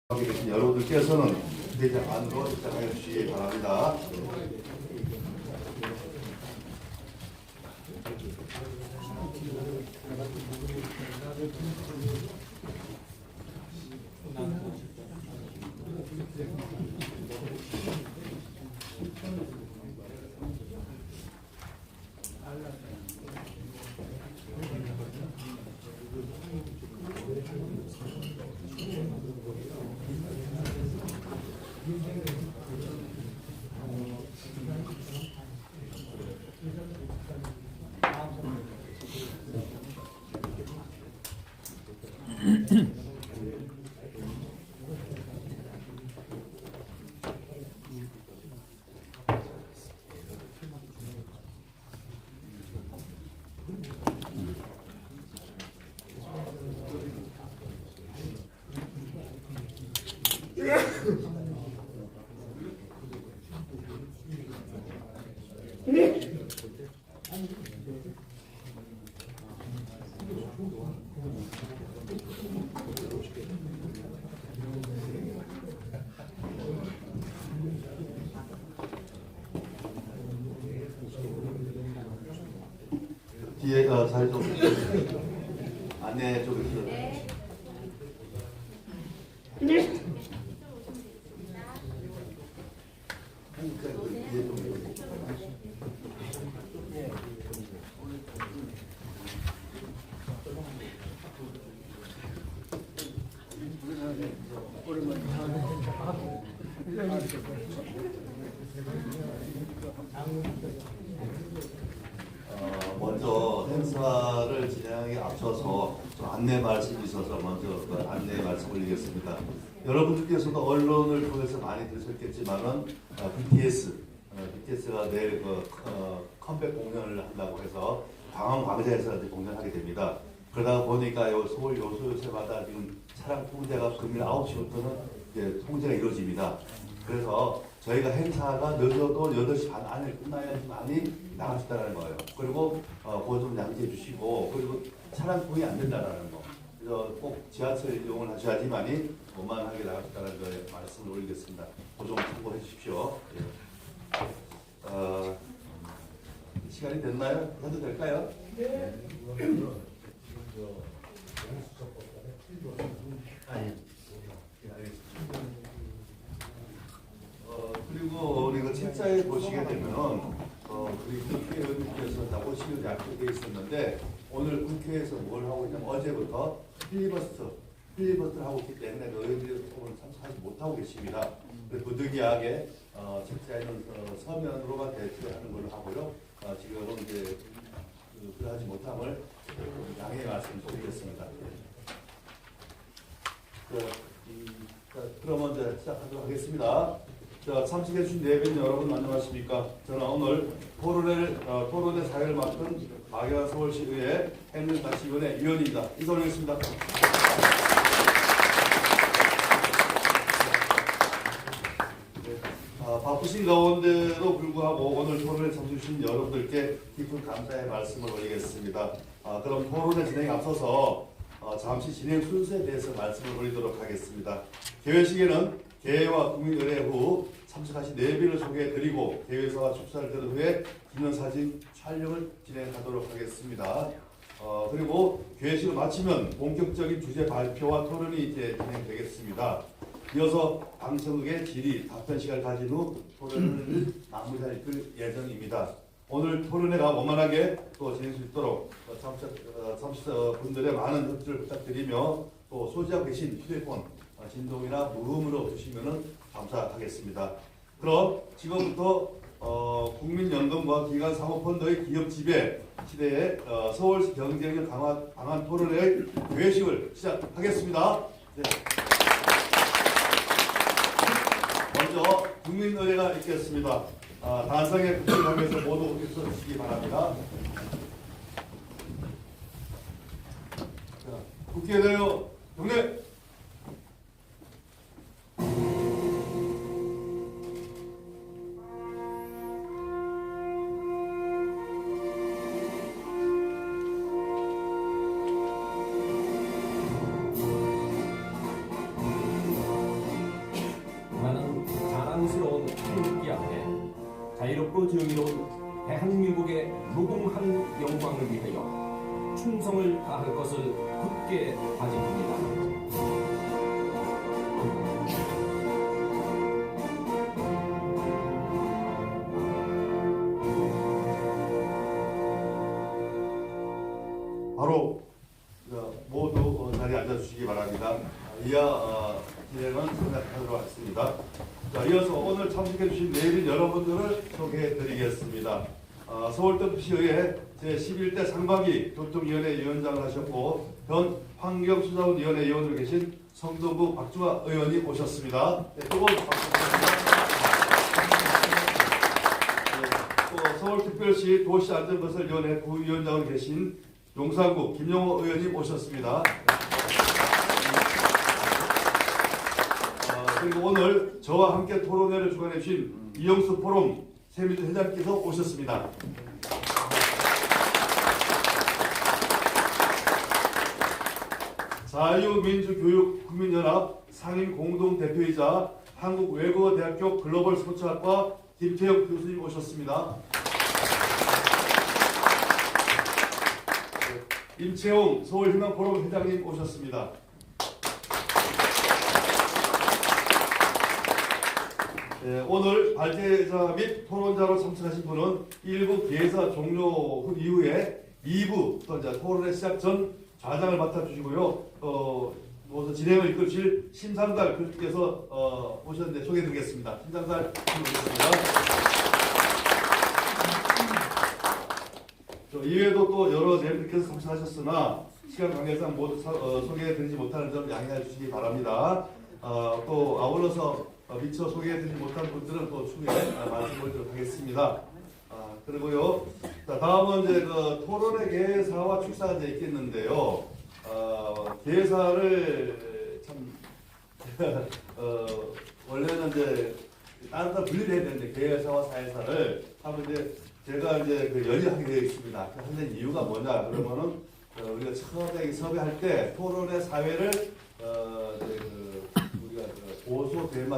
하게 계신 여러분들께서는 대장 안으로 입장하여 주시기 바랍니다. 뒤에 자리 좀 안내 좀 해주세요. 먼저 행사를 진행하기 앞서서 좀 안내 말씀이 있어서 먼저 그 안내 말씀 올리겠습니다. 여러분들께서도 언론을 통해서 많이 들으셨겠지만은 BTS가 내일 컴백 공연을 한다고 해서 광화문광장에서 공연하게 됩니다. 그러다 보니까 서울 요소요새마다 지금 차량 통제가 금일 9시부터는 이제 통제가 이루어집니다. 그래서 저희가 행사가 늦어도 8시 반 안에 끝나야지만이 나갈 수 있다는 거예요. 그리고 그거 좀 양지해 주시고, 그리고 차량 통이 안 된다는 거. 그래서 꼭 지하철 이용을 하셔야지만이 원만하게 나갈 수 있다는 거에 말씀을 올리겠습니다. 그거 좀 참고해 주십시오. 예. 시간이 됐나요? 해도 될까요? 네. 그리고 우리가 책자에 보시게 되면은 우리 국회의원님께서 나오시기로 약속되어 있었는데 오늘 국회에서 뭘 하고 있냐면 어제부터 필리버스터를 하고 있기 때문에 의원들이 오늘 참석하지 못하고 계십니다. 부득이하게 책자에는 서면으로만 대체하는 걸로 하고요. 지금은 이제 그러하지 못함을 양해 말씀드리겠습니다. 그러면 이제 시작하도록 하겠습니다. 자, 참석해 주신 내빈 여러분 안녕하십니까? 저는 오늘 토론회 사회를 맡은 박영환 서울시의회 행정자치위원회 위원입니다. 인사드리겠습니다. 바쁘신 가운데도 불구하고 오늘 토론에 참석해 주신 여러분들께 깊은 감사의 말씀을 올리겠습니다. 그럼 토론회 진행에 앞서서 잠시 진행 순서에 대해서 말씀을 올리도록 하겠습니다. 개회식에는 개회와 국민의례 후 참석하신 내빈을 소개해드리고 개회사와 축사를 들은 후에 기념사진 촬영을 진행하도록 하겠습니다. 그리고 개회식을 마치면 본격적인 주제 발표와 토론이 이제 진행되겠습니다. 이어서 방청국의 질의 답변 시간을 가진 후 토론을 마무리할 예정입니다. 오늘 토론회가 원만하게 또 진행할 수 있도록 참석분들의 많은 협조를 부탁드리며 또 소지하고 계신 휴대폰 진동이나 무음으로 주시면 감사하겠습니다. 그럼 지금부터 국민연금과 기관사모펀드의 기업 지배 시대에 서울시 경쟁력 강화 방안 토론회의 개회식을 시작하겠습니다. 네. 먼저 국민의례가 있겠습니다. 단상에 국회의원에서 모두 입서 주시기 바랍니다. 국회의원 경례. 자유롭고 정의로운 대한민국의 무궁한 영광을 위하여 충성을 다할 것을 굳게 다짐합니다. 바로 모두 자리에 앉아주시기 바랍니다. 이어 진행은 생각하도록 하겠습니다. 자, 이어서 오늘 참석해주신 내빈 여러분들을 소개해드리겠습니다. 서울특별시의회 제11대 상반기 교통위원회 위원장을 하셨고 현 환경수자원위원회 위원으로 계신 성동구 박주화 의원이 오셨습니다. 네, 뜨거운 박수 부탁드립니다. 또 서울특별시 도시안전건설위원회 부위원장으로 계신 용산구 김용호 의원님 오셨습니다. 그리고 오늘 저와 함께 토론회를 주관해 주신 이영수 포럼 새민주 회장께서 오셨습니다. 자유민주교육국민연합 상임공동대표이자 한국외국어대학교 글로벌스포츠학과 김태형 교수님 오셨습니다. 임채용 서울희망포럼 회장님 오셨습니다. 오늘 발제자 및 토론자로 참석하신 분은 1부 개사 종료 이후에 2부 또 이제 토론회 시작 전 좌장을 맡아주시고요. 모두 진행을 이끌실 심상달 교수께서 오셨는데 소개해드리겠습니다. 심상달 교수입니다. 이외에도 또 여러 내분께서 참석하셨으나 시간 관계상 모두 소개해드리지 못하는 점 양해해 주시기 바랍니다. 또 아울러서 미처 소개해드리지 못한 분들은 또 추후에 말씀드리도록 하겠습니다. 그리고요, 다음은 이제 그 토론회 개사와 축사가 이제 있겠는데요. 개사를 참 원래는 이제 따로 분리를 해야 되는데 개사와 사회사를 하면 이제 제가 이제 그 연이하게 되어 있습니다. 하는 이유가 뭐냐 그러면은 우리가 처음에 섭외할 때 토론회 사회를 우리가 고소 대마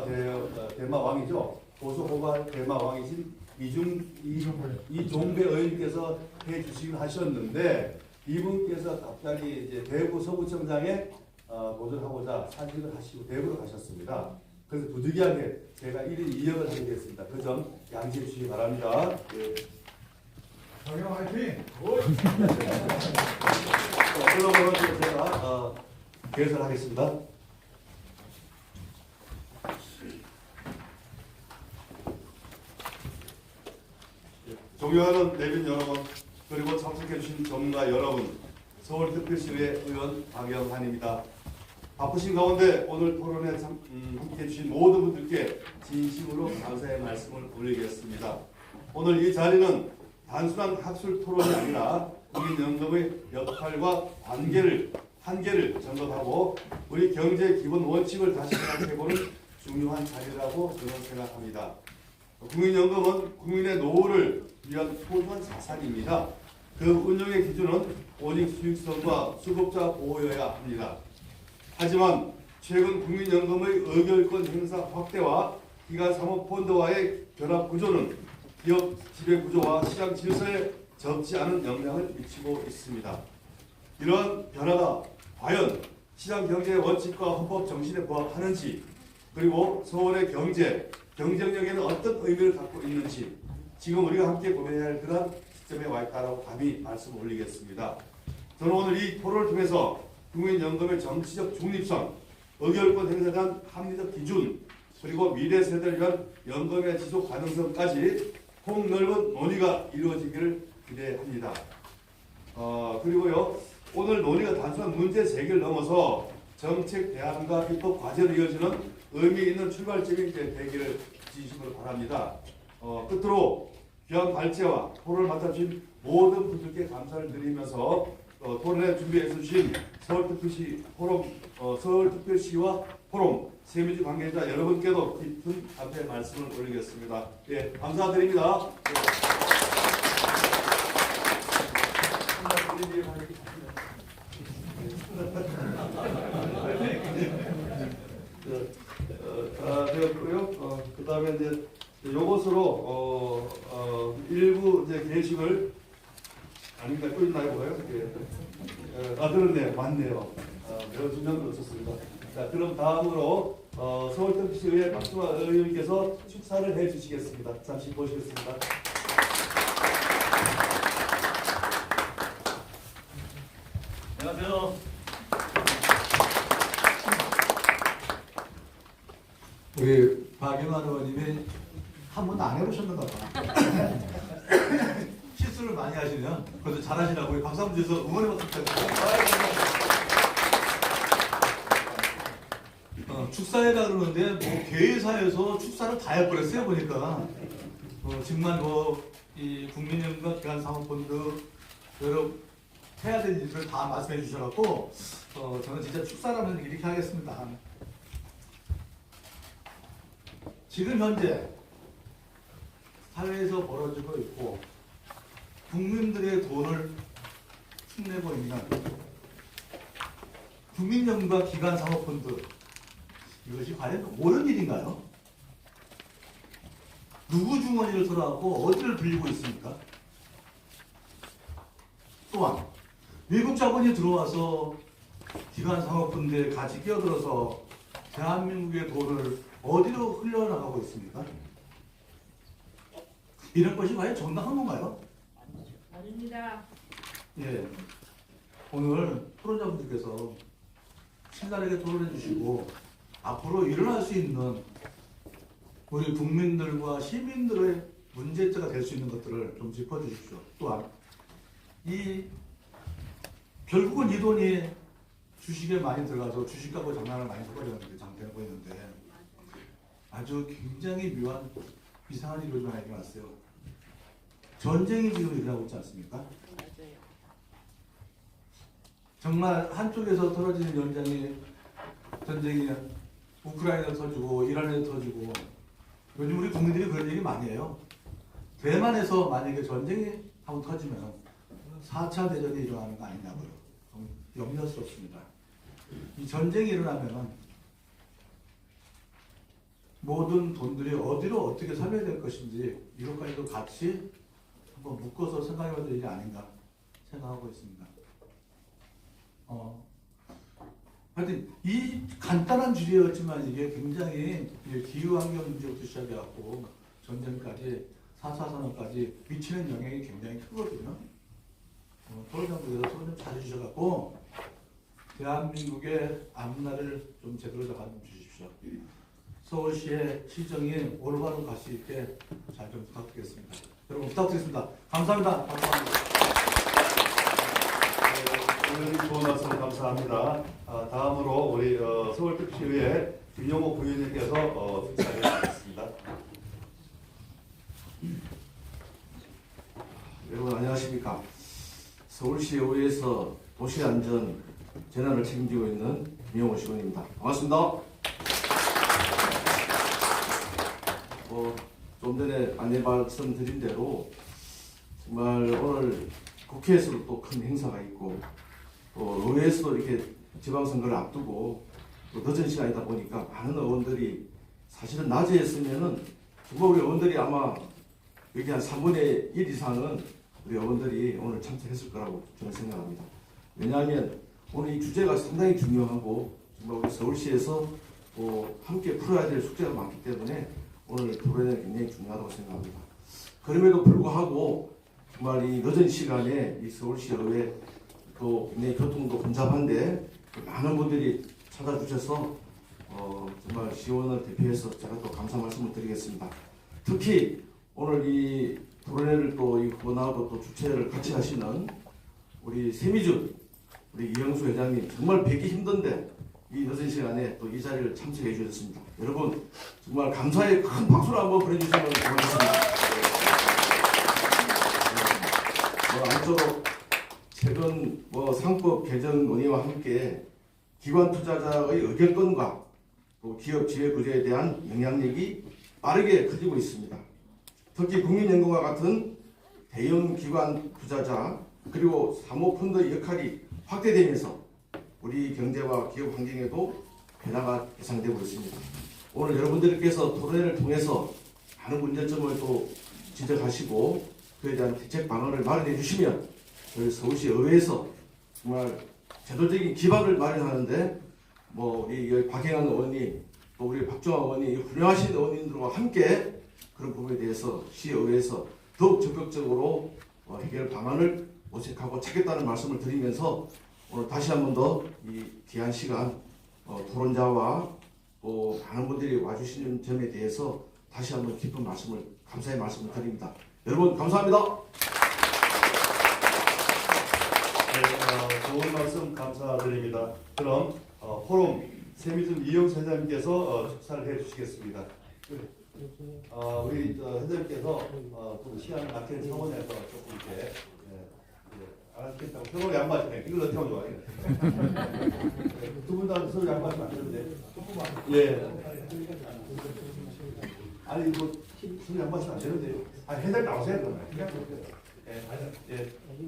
왕이죠. 고소 고발 대마 왕이신 이종배 의원님께서 해주시긴 하셨는데 이분께서 갑자기 이제 대구 서구청장에 도전하고자 산직을 하시고 대구로 가셨습니다. 그래서 부득이하게 제가 1인 2역을 하게 됐습니다. 그 점 양지해 주시기 바랍니다. 예. 정영 화이팅! 그러면 제가 개설하겠습니다. 존경하는 내빈 여러분, 그리고 참석해주신 전문가 여러분, 서울특별시의회 의원 박영환입니다. 바쁘신 가운데 오늘 토론에 함께해주신 모든 분들께 진심으로 감사의 말씀을 올리겠습니다. 오늘 이 자리는 단순한 학술 토론이 아니라 국민연금의 역할과 한계를 점검하고 우리 경제의 기본 원칙을 다시 생각해보는 중요한 자리라고 저는 생각합니다. 국민연금은 국민의 노후를 위한 소중한 자산입니다. 그 운영의 기준은 오직 수익성과 수급자 보호여야 합니다. 하지만 최근 국민연금의 의결권 행사 확대와 기간사모펀드와의 결합 구조는 기업 지배 구조와 시장 질서에 적지 않은 영향을 미치고 있습니다. 이러한 변화가 과연 시장 경제의 원칙과 헌법 정신에 부합하는지, 그리고 서울의 경쟁력에는 어떤 의미를 갖고 있는지 지금 우리가 함께 고민해야 할 그런 시점에 와 있다고 감히 말씀을 올리겠습니다. 저는 오늘 이 토론을 통해서 국민연금의 정치적 중립성, 의결권 행사에 대한 합리적 기준, 그리고 미래 세대를 위한 연금의 지속 가능성까지 폭넓은 논의가 이루어지기를 기대합니다. 그리고요, 오늘 논의가 단순한 문제 제기를 넘어서 정책 대안과 입법 과제로 이어지는 의미 있는 출발점이 되기를 진심으로 바랍니다. 끝으로 귀한 발제와 토론을 맡아주신 모든 분들께 감사를 드리면서 토론회 준비해 주신 서울특별시와 포럼 세민주 관계자 여러분께도 깊은 감사의 말씀을 올리겠습니다. 예, 감사드립니다. 되었고요. 그 다음에 이제 요것으로 일부 이제 게시글 아닌가 또 있나요, 뭐요? 그렇네요, 맞네요. 매우 중요한 걸 없었습니다. 자, 그럼 다음으로 서울특별시의회 박수아 의원님께서 축사를 해주시겠습니다. 잠시 보시겠습니다. 안녕하세요. 우리 박영환 의원님이 한 번도 안 해보셨는가 봐. 실수를 많이 하시면 그래도 잘하시라고 우리 박수 한번 주셔서 응원해봤으면 좋겠습니다. 축사에다 그러는데 뭐 개회사에서 축사를 다 해버렸어요 보니까. 정말 이 국민연금과 기관사모펀드 여러 해야 될 일들을 다 말씀해 주셔갖고 저는 진짜 축사라면 이렇게 하겠습니다. 지금 현재 사회에서 벌어지고 있고 국민들의 돈을 흉내고 있는 국민연금과 기관사모펀드, 이것이 과연 옳은 일인가요? 누구 주머니를 들어가고 어디를 빌리고 있습니까? 또한 외국 자본이 들어와서 기관사모펀드에 같이 끼어들어서 대한민국의 돈을 어디로 흘려나가고 있습니까? 이런 것이 과연 정당한 건가요? 아닙니다. 예. 오늘 토론자분들께서 신랄하게 토론해 주시고 앞으로 일어날 수 있는 우리 국민들과 시민들의 문제점가 될 수 있는 것들을 좀 짚어주십시오. 또한 결국은 이 돈이 주식에 많이 들어가서 주식하고 장난을 많이 해버렸는데 장대하고 있는데 아주 굉장히 묘한 이상한 일이 요즘 하나 왔어요. 전쟁이 지금 일어나고 있지 않습니까? 맞아요. 정말 한쪽에서 떨어지는 전쟁이 우크라이나에 터지고 이란에 터지고 요즘 우리 국민들이 그런 얘기 많이 해요. 대만에서 만약에 전쟁이 한번 터지면 4차 대전이 일어나는 거 아니냐고요. 염려스럽습니다. 이 전쟁이 일어나면 모든 돈들이 어디로 어떻게 살려야 될 것인지 이것까지도 같이 한번 묶어서 생각해봐야 될 일이 아닌가 생각하고 있습니다. 하여튼 이 간단한 주제였지만 이게 굉장히 기후환경 문제부터 시작해갖고 전쟁까지 4차 산업까지 미치는 영향이 굉장히 크거든요. 토론장부에서 토론 좀 잘해주셔갖고 대한민국의 앞날을 좀 제대로 잡아좀 주십시오. 서울시의 시정이 올바로 갈 수 있게 잘 좀 부탁드리겠습니다. 여러분 부탁드리겠습니다. 감사합니다. 의원님 좋은 말씀 감사합니다. 다음으로 우리 서울특별시의회 김용호 부위원님께서 축사를 해주시겠습니다. 여러분 안녕하십니까. 서울시의회에서 도시안전 재난을 책임지고 있는 김용호 시원입니다. 반갑습니다. 좀 전에 안내 말씀드린 대로 정말 오늘 국회에서도 또 큰 행사가 있고 또 의회에서도 이렇게 지방선거를 앞두고 또 늦은 시간이다 보니까 많은 의원들이 사실은 낮에 했으면은 정말 우리 의원들이 아마 여기 한 3분의 1 이상은 우리 의원들이 오늘 참석했을 거라고 저는 생각합니다. 왜냐하면 오늘 이 주제가 상당히 중요하고 정말 우리 서울시에서 함께 풀어야 될 숙제가 많기 때문에 오늘 토론회는 굉장히 중요하다고 생각합니다. 그럼에도 불구하고 정말 이 늦은 시간에 이 서울시의회 또 굉장히 교통도 혼잡한데 많은 분들이 찾아주셔서 정말 시의원을 대표해서 제가 또 감사 말씀을 드리겠습니다. 특히 오늘 이 토론회를 또 이 후원하고 또 주최를 같이 하시는 우리 세미준 우리 이영수 회장님 정말 뵙기 힘든데 이 늦은 시간에 또 이 자리를 참석해 주셨습니다. 여러분 정말 감사의 큰 박수를 한번 보내주시면 고맙습니다. 아무쪼록 최근 상법 개정 논의와 함께 기관 투자자의 의결권과 또 기업 지회 구조에 대한 영향력이 빠르게 커지고 있습니다. 특히 국민연금과 같은 대형 기관 투자자 그리고 사모펀드 역할이 확대되면서 우리 경제와 기업 환경에도 변화가 예상되고 있습니다. 오늘 여러분들께서 토론회를 통해서 많은 문제점을 또 지적하시고 그에 대한 대책 방안을 마련해 주시면 저희 서울시 의회에서 정말 제도적인 기반을 마련하는데 뭐 우리 박영환 의원님 또 우리 박종환 의원님 훌륭하신 의원님들과 함께 그런 부분에 대해서 시의회에서 더욱 적극적으로 해결 방안을 모색하고 찾겠다는 말씀을 드리면서 오늘 다시 한 번 더 이 귀한 시간 토론자와 또 많은 분들이 와주시는 점에 대해서 다시 한번 깊은 말씀을 감사의 말씀을 드립니다. 여러분 감사합니다. 네, 좋은 말씀 감사드립니다. 그럼 포럼 세미즘 이영수 회장님께서 축사를 해주시겠습니다. 우리 회장님께서 좀 시간을 아끼는 차원에서 조금 이렇게 알아듣겠다고 서로 양보하시네. 이걸 어떻게 하면 좋아요? 두 분 다 서로 양보하시면 안 되는데. 예. 아니 뭐 서로 양보하시면 안 되는데요. 회장님 나오세요 그러면. 예.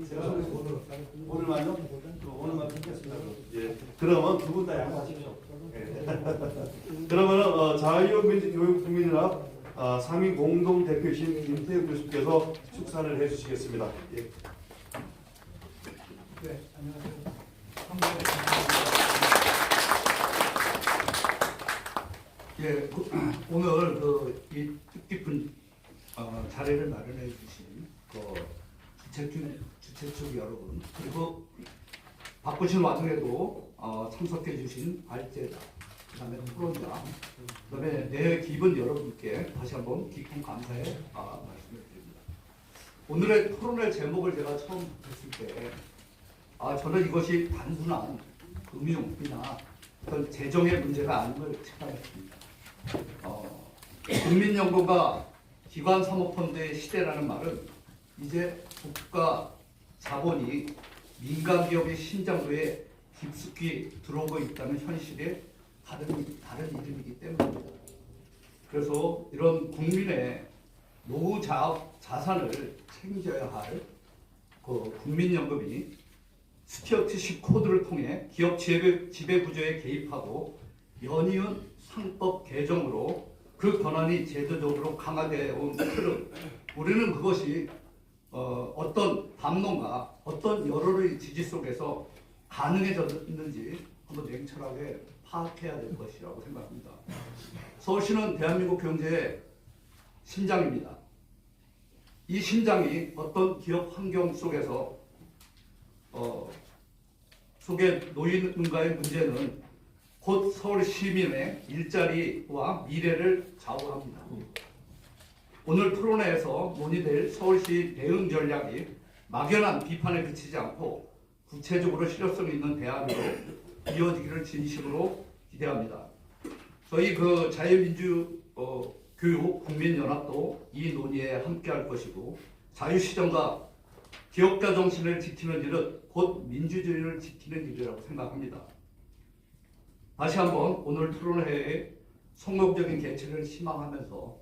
제가 오늘만요? 오늘만 듣겠습니다. 예. 그러면 두 분 다 양보하십시오. 예. 그러면 자유민주교육국민연합 상임 공동대표이신 김태욱 교수께서 축사를 해주시겠습니다. 예. 네, 안녕하세요. 예, 오늘 이 뜻깊은 자리를 마련해 주신 주최측 여러분 그리고 바쁘신 와중에도 참석해 주신 발제자 그다음에 토론자 그다음에 내 기본 여러분께 다시 한번 깊은 감사의 말씀을 드립니다. 오늘의 토론의 제목을 제가 처음 했을 때 저는 이것이 단순한 금융이나 어떤 재정의 문제가 아닌 걸 체감했습니다. 국민연금과 기관사모펀드의 시대라는 말은 이제 국가 자본이 민간 기업의 신장도에 깊숙이 들어오고 있다는 현실의 다른 이름이기 때문입니다. 그래서 이런 국민의 노후 자산을 챙겨야 할 국민연금이 스튜어트십 코드를 통해 기업 지배 구조에 개입하고 연이은 상법 개정으로 그 권한이 제도적으로 강화되어 온 흐름, 우리는 그것이 어떤 담론과 어떤 여론의 지지 속에서 가능해졌는지 한번 냉철하게 파악해야 될 것이라고 생각합니다. 서울시는 대한민국 경제의 심장입니다. 이 심장이 어떤 기업 환경 속에서 속에 놓이는가의 문제는 곧 서울 시민의 일자리와 미래를 좌우합니다. 오늘 토론회에서 논의될 서울시 대응 전략이 막연한 비판에 그치지 않고 구체적으로 실효성 있는 대안으로 이어지기를 진심으로 기대합니다. 저희 자유민주교육국민연합도 이 논의에 함께할 것이고 자유시장과 기업가 정신을 지키는 일은 곧 민주주의를 지키는 일이라고 생각합니다. 다시 한번 오늘 토론회의 성공적인 개최를 희망하면서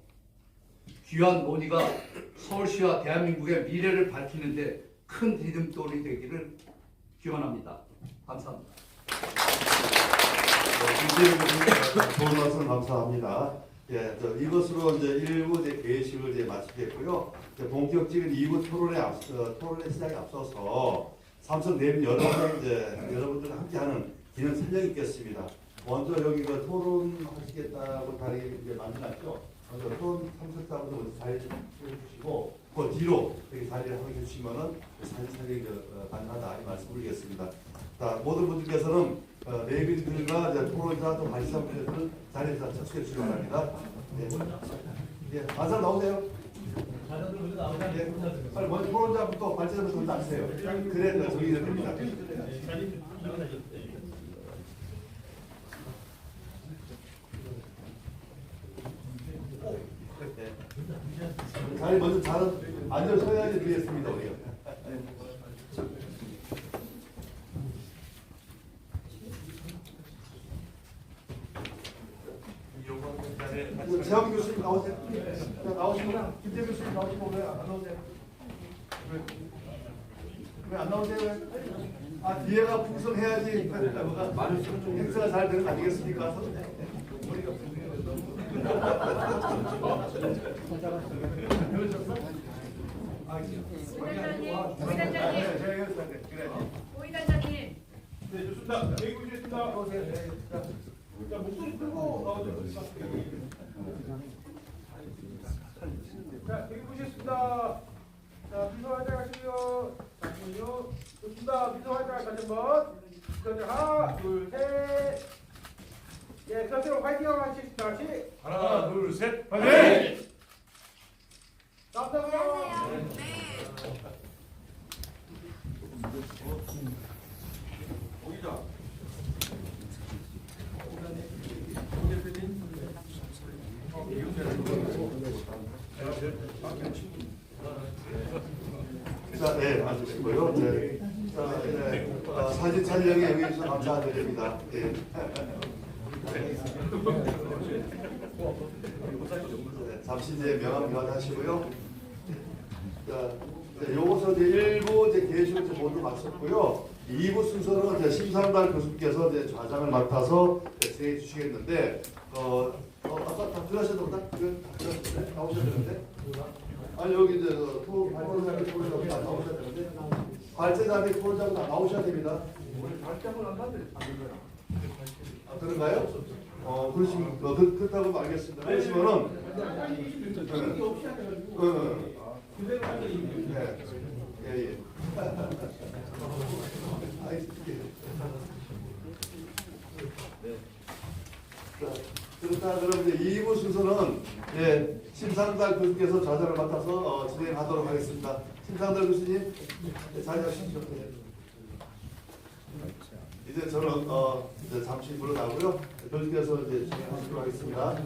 귀한 논의가 서울시와 대한민국의 미래를 밝히는데 큰 디딤돌이 되기를 기원합니다. 감사합니다. 좋은 말씀 감사합니다. 예, 이것으로 이제 1부 개회식을 마치겠고요. 본격적인 2부 토론의 시작에 앞서서 삼성 내빈 여러분들 함께하는 기념 설명이 있겠습니다. 먼저 여기 토론하시겠다고 다리 이제 만들었죠. 먼저 토론 참석자분들 먼저 자리를 해주시고 그 뒤로 이렇게 자리를 하게 해주시면은 사진 촬영이 가능하다 이 말씀드리겠습니다. 자, 모든 분들께서는 내빈들과 토론자 또 관심사분들은 자리에서 접수해 주시기 바랍니다. 예, 반사 나오세요. 예, 빨리 먼저 토론자부터 발제자부터 먼저 앉으세요. 그래 정리가 됩니다. 자리 먼저 잘 앉아서야지 드리겠습니다 우리가. 재학 교수님 나오세요. 나오시고 김태 교수님 나오시고 왜 안 나오세요? 왜 안 나오세요? 뒤에가 풍성해야지 행사가 잘 되는 거 아니겠습니까? 오이단장님. 네, 좋습니다. 대기 보시겠습니다. 자, 목소리 끄고 나와주세요. 자, 대기 보시겠습니다. 자, 미소 활짝 하시고요. 잠시만요. 좋습니다. 미소 활짝 다시 한번. 하나, 둘, 셋. 예, 그렇죠. 화이팅 하고 하시겠습니다. 같이. 하나, 둘, 셋. 화이팅! 감사합니다. 자, 네, 앉으시고요. 네. 자, 네. 사진 촬영에 여기서 감사드립니다. 예. 네, 잠시 이제 명함 교환하시고요. 자, 네, 요것은 이제 1부 이제 계시를 이제 모두 마쳤고요. 2부 순서는 이제 심상달 교수께서 이제 좌장을 맡아서 진행해 주시겠는데, 아까 다 들어가셨나 보다? 들어가셨는데? 나오셨는데? 아니, 여기 이제 토론자님 토론자분 다 나오셔야 되는데, 발제자님 토론자분 다 나오셔야 됩니다. 발장을 안 받을 아, 그런가요? 그러시면, 그렇다고 알겠습니다. 그러시면은, 네. 예. 그렇다 그러면 이제 2부 순서는 예, 심상달 교수께서 좌장을 맡아서 진행하도록 하겠습니다. 심상달 교수님 자리하십시오. 이제 저는 이제 잠시 물러나고요. 교수께서 이제 진행하도록 하겠습니다.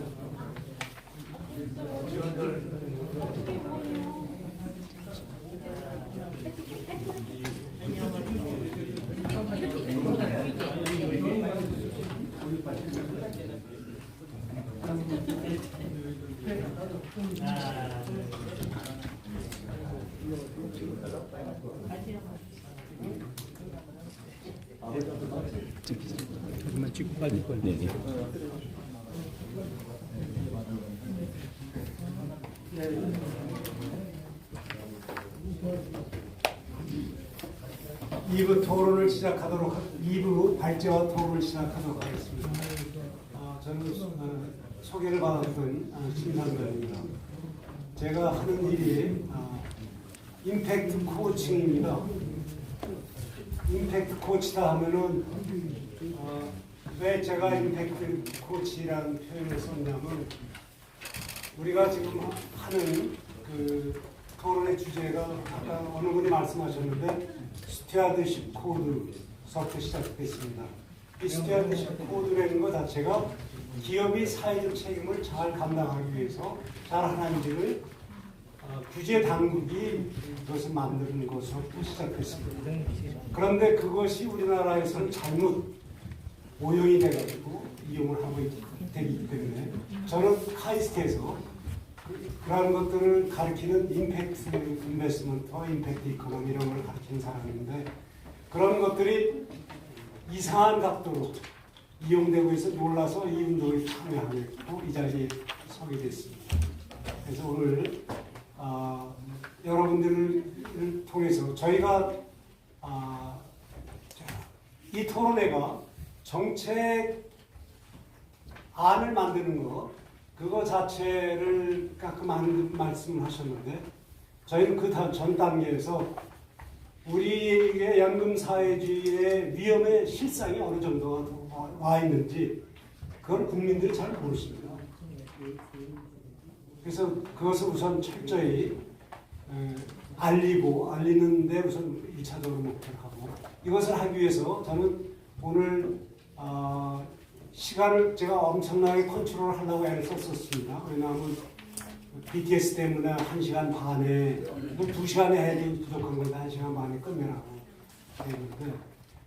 이부 토론을 시작하도록 2부 발제와 토론을 시작하도록 하겠습니다. 저는 소개를 받았던 심상관입니다. 제가 하는 일이 임팩트 코칭입니다. 임팩트 코치다 하면은 왜 제가 임팩트 코치라는 표현을 썼냐면 우리가 지금 하는 그 토론의 주제가 아까 어느 분이 말씀하셨는데 스튜어드십 코드서부터 시작됐습니다. 이 스튜어드십 코드라는 것 자체가 기업이 사회적 책임을 잘 감당하기 위해서 잘 하는지를 규제 당국이 그것을 만드는 것으로부터 시작했습니다. 그런데 그것이 우리나라에서는 잘못 오용이 돼가지고 이용을 하고 되기 때문에 저는 카이스트에서 그런 것들을 가리키는 임팩트 인베스트먼트와 임팩트 이코노미 이런 걸 가리키는 사람인데 그런 것들이 이상한 각도로 이용되고 있어 놀라서 이 운동에 참여하고 이 자리에 서게 됐습니다. 그래서 오늘 여러분들을 통해서 저희가 이 토론회가 정책 안을 만드는 것 그거 자체를 아까 많은 말씀을 하셨는데 저희는 그 전 단계에서 우리의 연금사회주의의 위험의 실상이 어느 정도가 와 있는지 그걸 국민들이 잘 모르십니다. 그래서 그것을 우선 철저히 알리는데 우선 1차적으로 목표를 하고 이것을 하기 위해서 저는 오늘 시간을 제가 엄청나게 컨트롤 하려고 애를 썼었습니다. 왜냐하면 BTS 때문에 1시간 반에 2시간에 해야 부족한 건데 1시간 반에 끝내라고 했는데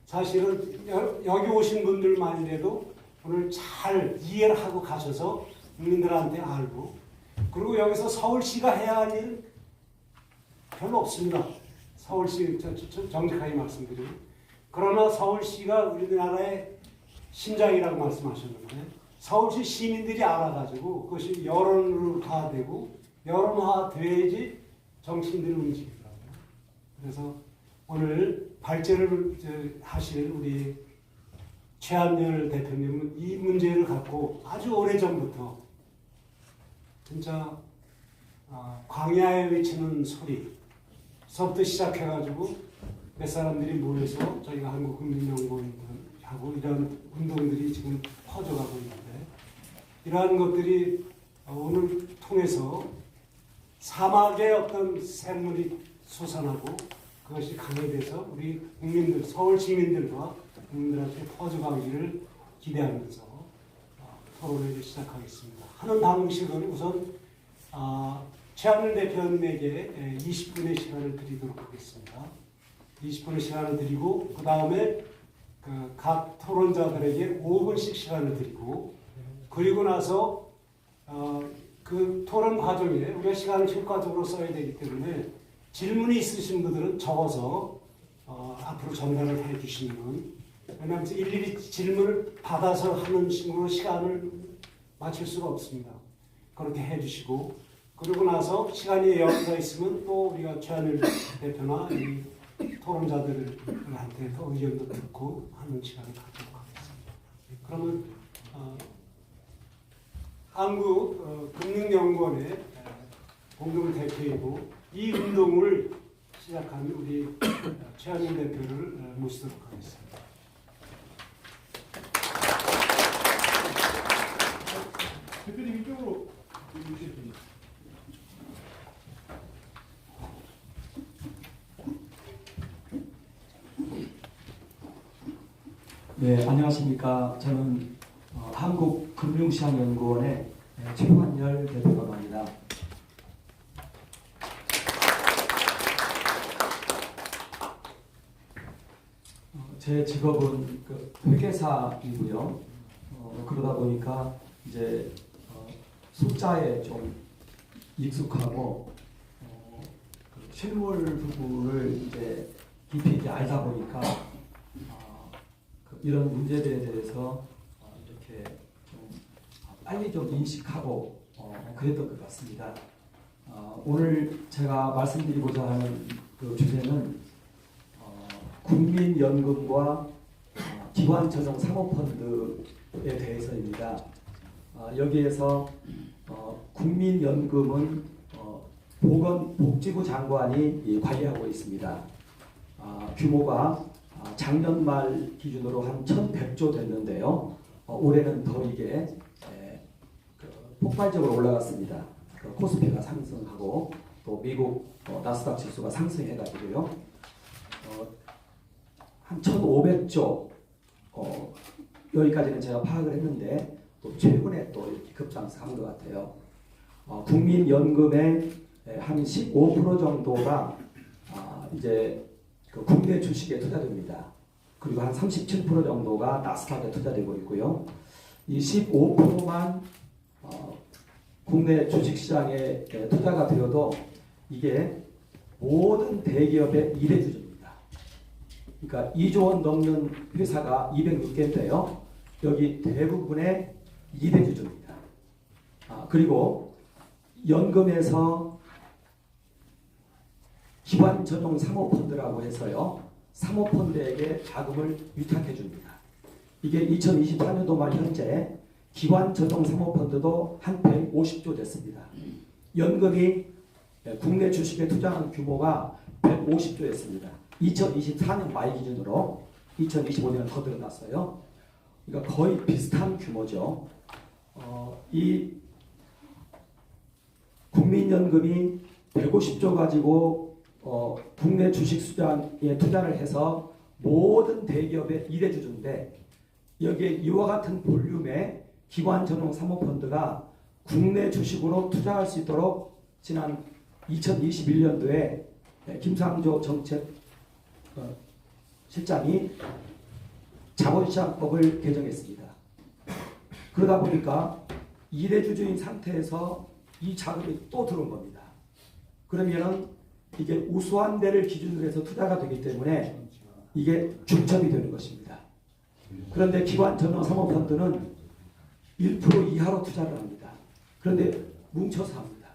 사실은 여기 오신 분들만이라도 오늘 잘 이해를 하고 가셔서 국민들한테 알고 그리고 여기서 서울시가 해야 할 일 별로 없습니다. 서울시 정직하게 말씀드리면 그러나 서울시가 우리나라의 심장이라고 말씀하셨는데 서울시 시민들이 알아가지고 그것이 여론으로 가되고 여론화돼야지 정치인들이 움직이더라고요. 그래서 오늘 발제를 하실 우리 최한열 대표님은 이 문제를 갖고 아주 오래전부터 진짜 광야에 외치는 소리서부터 시작해가지고 몇 사람들이 모여서 저희가 한국국민연구원하고 이런 운동들이 지금 퍼져가고 있는데 이러한 것들이 오늘 통해서 사막의 어떤 샘물이 솟아나고 그것이 강해져서 우리 국민들, 서울 시민들과 국민들한테 퍼져가기를 기대하면서 토론회를 시작하겠습니다. 하는 방식은 우선 최한열 대표님에게 20분의 시간을 드리도록 하겠습니다. 20분의 시간을 드리고 그 다음에 각 토론자들에게 5분씩 시간을 드리고 그리고 나서 그 토론 과정에 우리가 시간을 효과적으로 써야 되기 때문에 질문이 있으신 분들은 적어서 앞으로 전달을 해 주시면 왜냐하면 일일이 질문을 받아서 하는 식으로 시간을 맞출 수가 없습니다. 그렇게 해 주시고 그리고 나서 시간이 여유가 있으면 또 우리가 최한열 대표나 이 토론자들한테 또 의견도 듣고 하는 시간을 갖도록 하겠습니다. 그러면 한국금융연구원의 공동 대표이고 이 운동을 시작한 우리 최한열 대표를 모시도록 하겠습니다. 대표님 이쪽으로 오시겠습니다. 네, 안녕하십니까. 저는 한국금융시장연구원의 최한열 대표라고 합니다. 제 직업은 회계사이고요. 그러다 보니까 이제 숫자에 좀 익숙하고 실물 부분을 이제 깊이 있게 알다 보니까 이런 문제들에 대해서 이렇게 좀 빨리 좀 인식하고 그랬던 것 같습니다. 오늘 제가 말씀드리고자 하는 그 주제는 국민연금과 기관전용 사모펀드에 대해서입니다. 여기에서 국민연금은 보건복지부 장관이 관리하고 있습니다. 규모가 작년 말 기준으로 한 1,100조 됐는데요. 올해는 더 이게 폭발적으로 올라갔습니다. 코스피가 상승하고 또 미국 나스닥 지수가 상승해가지고요. 한 1,500조 여기까지는 제가 파악을 했는데 또 최근에 또 이렇게 급상승한 것 같아요. 국민연금의 한 15% 정도가 이제 그 국내 주식에 투자됩니다. 그리고 한 37% 정도가 나스닥에 투자되고 있고요. 이 15%만 국내 주식시장에 투자가 되어도 이게 모든 대기업의 1회 주주입니다. 그러니까 2조 원 넘는 회사가 206개인데요. 여기 대부분의 2대 주주입니다. 그리고 연금에서 기관 전용 사모펀드라고 해서요. 사모펀드에게 자금을 위탁해 줍니다. 이게 2024년도 말 현재 기관 전용 사모펀드도 한 150조 됐습니다. 연금이 국내 주식에 투자한 규모가 150조였습니다. 2024년 말 기준으로 2025년은 더 늘어났어요. 그러니까 거의 비슷한 규모죠. 이 국민연금이 150조 가지고 국내 주식 시장에 투자를 해서 모든 대기업의 1회 주주인데 여기에 이와 같은 볼륨의 기관 전용 사모펀드가 국내 주식으로 투자할 수 있도록 지난 2021년도에 김상조 정책 실장이 자본시장법을 개정했습니다. 그러다 보니까 1회 주주인 상태에서 이 자금이 또 들어온 겁니다. 그러면은 이게 우수한 데를 기준으로 해서 투자가 되기 때문에 이게 중첩이 되는 것입니다. 그런데 기관 전용 사모펀드는 1% 이하로 투자를 합니다. 그런데 뭉쳐서 합니다.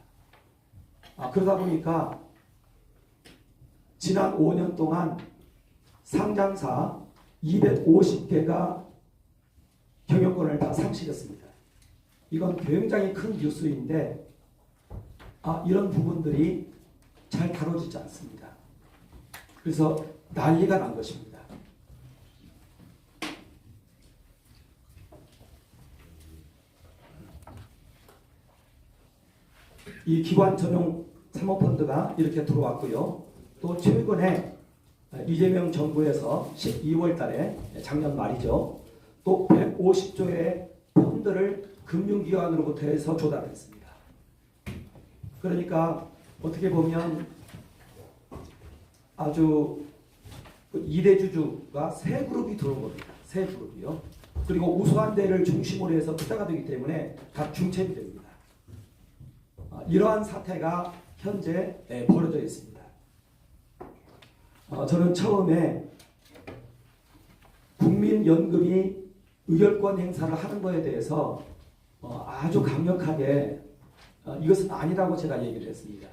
그러다 보니까 지난 5년 동안 상장사 250개가 경영권을 다 상실했습니다. 이건 굉장히 큰 뉴스인데 이런 부분들이 잘 다뤄지지 않습니다. 그래서 난리가 난 것입니다. 이 기관 전용 사모펀드가 이렇게 들어왔고요. 또 최근에 이재명 정부에서 12월 달에 작년 말이죠. 또 150조의 펀드를 금융기관으로부터 해서 조달했습니다. 그러니까 어떻게 보면 아주 2대 주주가 세 그룹이 들어온 겁니다. 세 그룹이요. 그리고 우수한 데를 중심으로 해서 투자가 되기 때문에 다 중첩이 됩니다. 이러한 사태가 현재 벌어져 있습니다. 저는 처음에 국민연금이 의결권 행사를 하는 것에 대해서 아주 강력하게 이것은 아니라고 제가 얘기를 했습니다.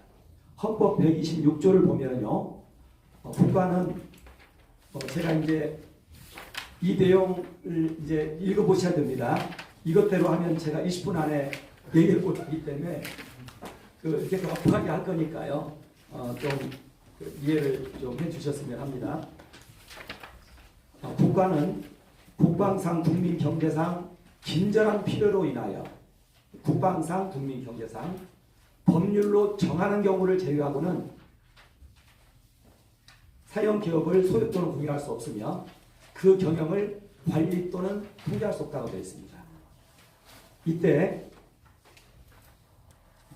헌법 126조를 보면요, 국가는 제가 이제 이 내용을 이제 읽어보셔야 됩니다. 이것대로 하면 제가 20분 안에 얘기를 못하기 때문에 이렇게 급하게 할 거니까요. 좀 이해를 좀 해주셨으면 합니다. 국가는 국방상, 국민경제상 긴절한 필요로 인하여 국방상, 국민경제상 법률로 정하는 경우를 제외하고는 사용기업을 소유 또는 공유할 수 없으며 그 경영을 관리 또는 통제할 수 없다고 되어 있습니다. 이때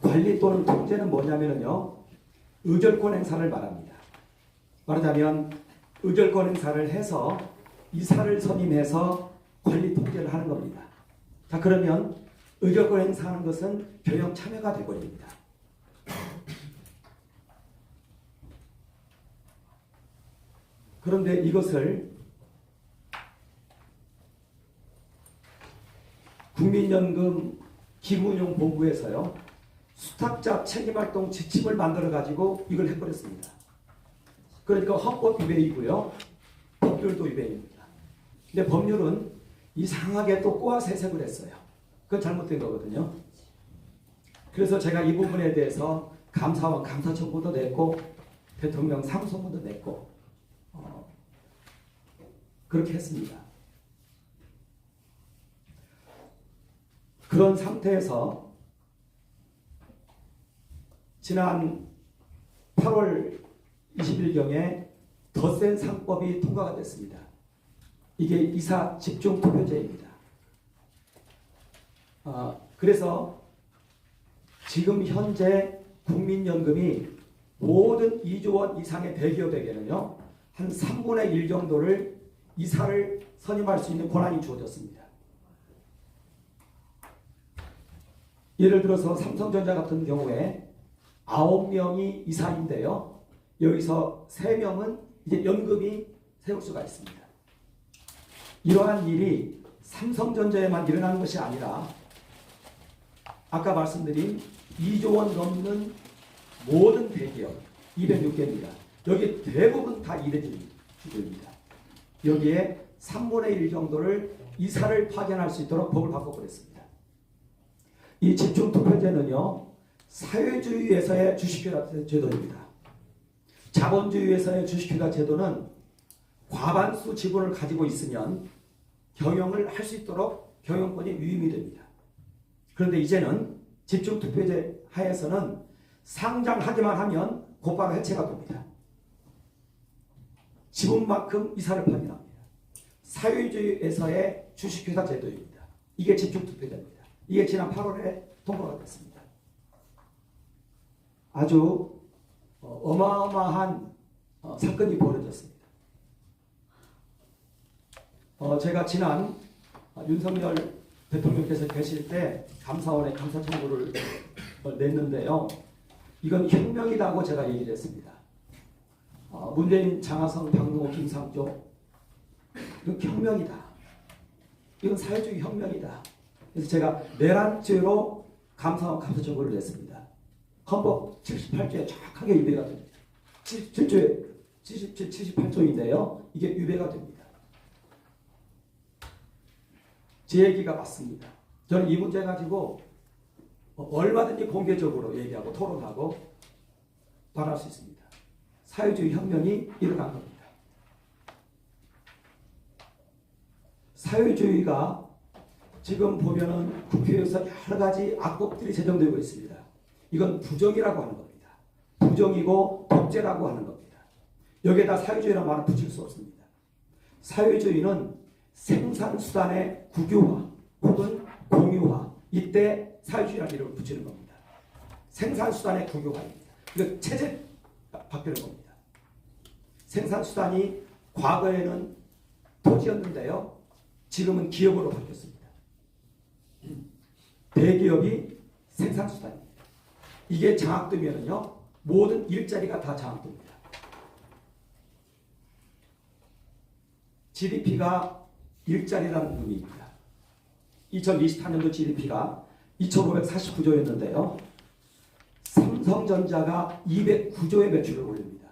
관리 또는 통제는 뭐냐면요, 의결권 행사를 말합니다. 말하자면 의결권 행사를 해서 이사를 선임해서 관리 통제를 하는 겁니다. 자, 그러면 의결권 행사하는 것은 경영 참여가 되어버립니다. 그런데 이것을 국민연금 기금운용본부에서요, 수탁자 책임활동 지침을 만들어가지고 이걸 해버렸습니다. 그러니까 헌법 위배이고요, 법률도 위배입니다. 근데 법률은 이상하게 또 꼬아서 해석을 했어요. 그건 잘못된 거거든요. 그래서 제가 이 부분에 대해서 감사원 감사 청구도 냈고 대통령 상소문도 냈고 그렇게 했습니다. 그런 상태에서 지난 8월 20일경에 더 센 상법이 통과가 됐습니다. 이게 이사 집중 투표제입니다. 그래서 지금 현재 국민연금이 모든 2조 원 이상의 대기업에게는요, 한 3분의 1 정도를 이사를 선임할 수 있는 권한이 주어졌습니다. 예를 들어서 삼성전자 같은 경우에 9명이 이사인데요, 여기서 3명은 이제 연금이 세울 수가 있습니다. 이러한 일이 삼성전자에만 일어나는 것이 아니라 아까 말씀드린 2조 원 넘는 모든 대기업 206개입니다. 여기 대부분 다 2대 주주입니다. 여기에 3분의 1 정도를 이사를 파견할 수 있도록 법을 바꿔버렸습니다. 이 집중투표제는요, 사회주의에서의 주식회사 제도입니다. 자본주의에서의 주식회사 제도는 과반수 지분을 가지고 있으면 경영을 할 수 있도록 경영권이 위임이 됩니다. 그런데 이제는 집중투표제 하에서는 상장하기만 하면 곧바로 해체가 됩니다. 지분만큼 이사를 파견합니다. 사회주의에서의 주식회사 제도입니다. 이게 집중투표제입니다. 이게 지난 8월에 통과가 됐습니다. 아주 어마어마한 사건이 벌어졌습니다. 제가 지난 윤석열 대통령께서 계실 때 감사원에 감사 청구를 냈는데요. 이건 혁명이라고 제가 얘기를 했습니다. 문재인, 장하성, 박능호, 김상조, 이건 혁명이다. 이건 사회주의 혁명이다. 그래서 제가 내란죄로 감사원 감사 청구를 냈습니다. 헌법 78조에 정확하게 위배가 됩니다. 77조에 78조인데요. 이게 위배가 됩니다. 제 얘기가 맞습니다. 저는 이 문제 가지고 얼마든지 공개적으로 얘기하고 토론하고 말할 수 있습니다. 사회주의 혁명이 일어난 겁니다. 사회주의가 지금 보면은 국회에서 여러 가지 악법들이 제정되고 있습니다. 이건 부정이라고 하는 겁니다. 부정이고 독재라고 하는 겁니다. 여기에다 사회주의라는 말은 붙일 수 없습니다. 사회주의는 생산수단의 국유화 혹은 공유화, 이때 사회주의라는 이름을 붙이는 겁니다. 생산수단의 국유화입니다. 이거 체제 바뀌는 겁니다. 생산수단이 과거에는 토지였는데요. 지금은 기업으로 바뀌었습니다. 대기업이 생산수단입니다. 이게 장악되면요, 모든 일자리가 다 장악됩니다. GDP가 일자리라는 의미입니다. 2024년도 GDP가 2,549조였는데요. 삼성전자가 209조의 매출을 올립니다.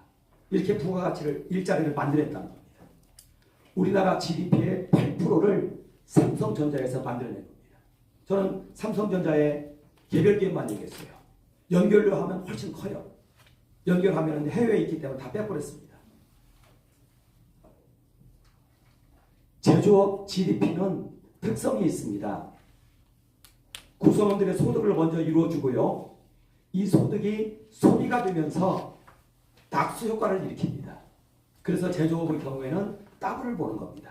이렇게 부가가치를, 일자리를 만들어냈다는 겁니다. 우리나라 GDP의 8%를 삼성전자에서 만들어낸 겁니다. 저는 삼성전자의 개별 기업만 얘기했어요. 연결로 하면 훨씬 커요. 연결하면 해외에 있기 때문에 다 빼버렸습니다. 제조업 GDP는 특성이 있습니다. 구성원들의 소득을 먼저 이루어주고요. 이 소득이 소비가 되면서 낙수 효과를 일으킵니다. 그래서 제조업의 경우에는 더블을 보는 겁니다.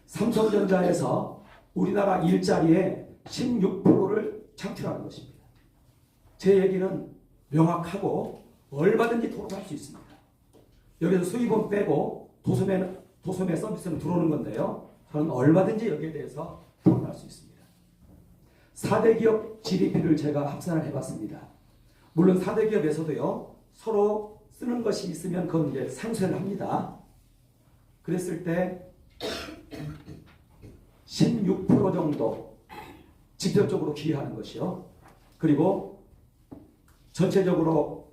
삼성전자에서 우리나라 일자리의 16%를 창출하는 것입니다. 제 얘기는 명확하고 얼마든지 토론할 수 있습니다. 여기서 수입은 빼고 도소매 서비스는 들어오는 건데요. 저는 얼마든지 여기에 대해서 토론할 수 있습니다. 4대 기업 GDP를 제가 합산을 해봤습니다. 물론 4대 기업에서도요, 서로 쓰는 것이 있으면 그건 이제 상쇄를 합니다. 그랬을 때 16% 정도 직접적으로 기여하는 것이요. 그리고 전체적으로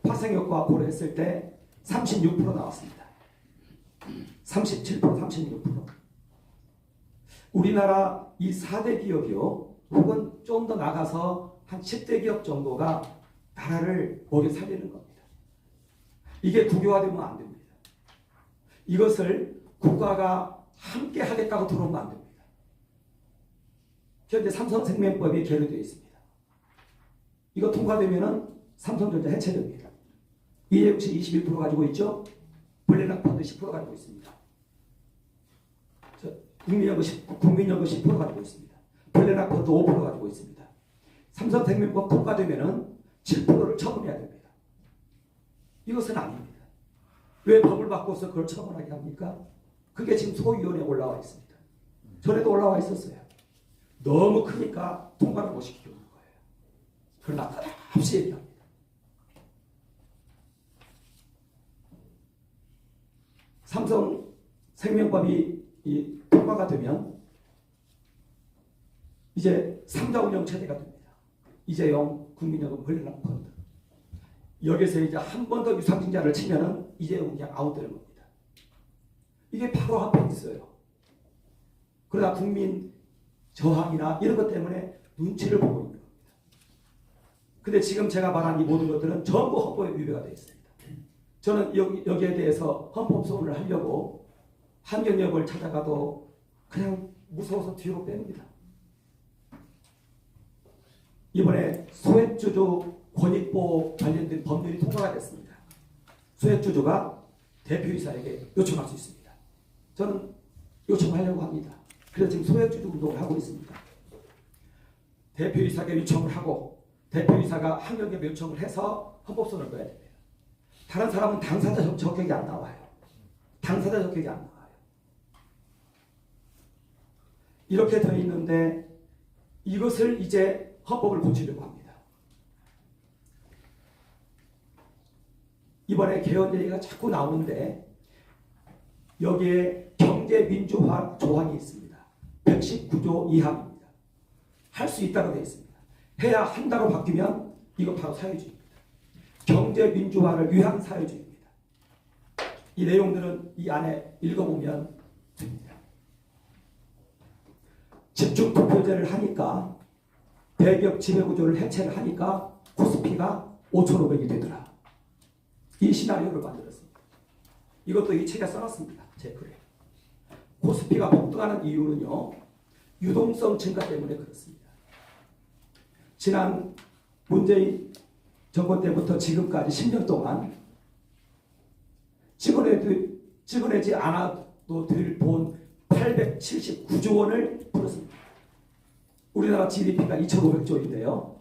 파생효과 고려했을 때 36% 나왔습니다. 37%, 36%. 우리나라 이 4대 기업이요, 혹은 좀 더 나가서 한 10대 기업 정도가 나라를 먹여 살리는 겁니다. 이게 국유화되면 안 됩니다. 이것을 국가가 함께 하겠다고 들어오면 안 됩니다. 현재 삼성생명법이 계류되어 있습니다. 이거 통과되면은 삼성전자 해체됩니다. 이해국시 21% 가지고 있죠? 블랙락펀드 10% 가지고 있습니다. 국민연금 10% 가지고 있습니다. 블랙락펀드 5% 가지고 있습니다. 삼성생명법 통과되면은 7%를 처분해야 됩니다. 이것은 아닙니다. 왜 법을 바꿔서 그걸 처분하게 합니까? 그게 지금 소위원회에 올라와 있습니다. 전에도 올라와 있었어요. 너무 크니까 통과를 못 시키는 거예요. 그러나 끝없이 얘기합니다. 삼성생명법이 통과가 되면 이제 3자 운영 체제가 됩니다. 이재용 국민연금 블랙락펀드. 여기서 이제 한 번 더 유상증자를 치면은 이재용 그냥 아웃되는 겁니다. 이게 바로 앞에 있어요. 그러나 국민 저항이나 이런 것 때문에 눈치를 보고 있는 겁니다. 근데 지금 제가 말한 이 모든 것들은 전부 헌법에 위배가 되어 있습니다. 저는 여기에 대해서 헌법 소원을 하려고 한경역을 찾아가도 그냥 무서워서 뒤로 뺍니다. 이번에 소액주주 권익보호 관련된 법률이 통과가 됐습니다. 소액주주가 대표이사에게 요청할 수 있습니다. 저는 요청하려고 합니다. 그래서 지금 소액주주 운동을 하고 있습니다. 대표이사에게 요청을 하고 대표이사가 한경협에 요청을 해서 헌법소원을 넣어야 됩니다. 다른 사람은 당사자 적격이 안 나와요. 당사자 적격이 안 나와요. 이렇게 되어 있는데 이것을 이제 헌법을 고치려고 합니다. 이번에 개헌 얘기가 자꾸 나오는데 여기에 경제민주화 조항이 있습니다. 119조 2항입니다. 할 수 있다고 되어 있습니다. 해야 한다고 바뀌면 이거 바로 사회주의입니다. 경제 민주화를 위한 사회주의입니다. 이 내용들은 이 안에 읽어보면 됩니다. 집중투표제를 하니까 대기업 지배구조를 해체를 하니까 코스피가 5,500이 되더라. 이 시나리오를 만들었습니다. 이것도 이 책에 써놨습니다. 제 글에. 코스피가 폭등하는 이유는요. 유동성 증가 때문에 그렇습니다. 지난 문재인 정권 때부터 지금까지 10년 동안 찍어내지 않아도 될 돈 879조 원을 풀었습니다. 우리나라 GDP가 2,500조인데요.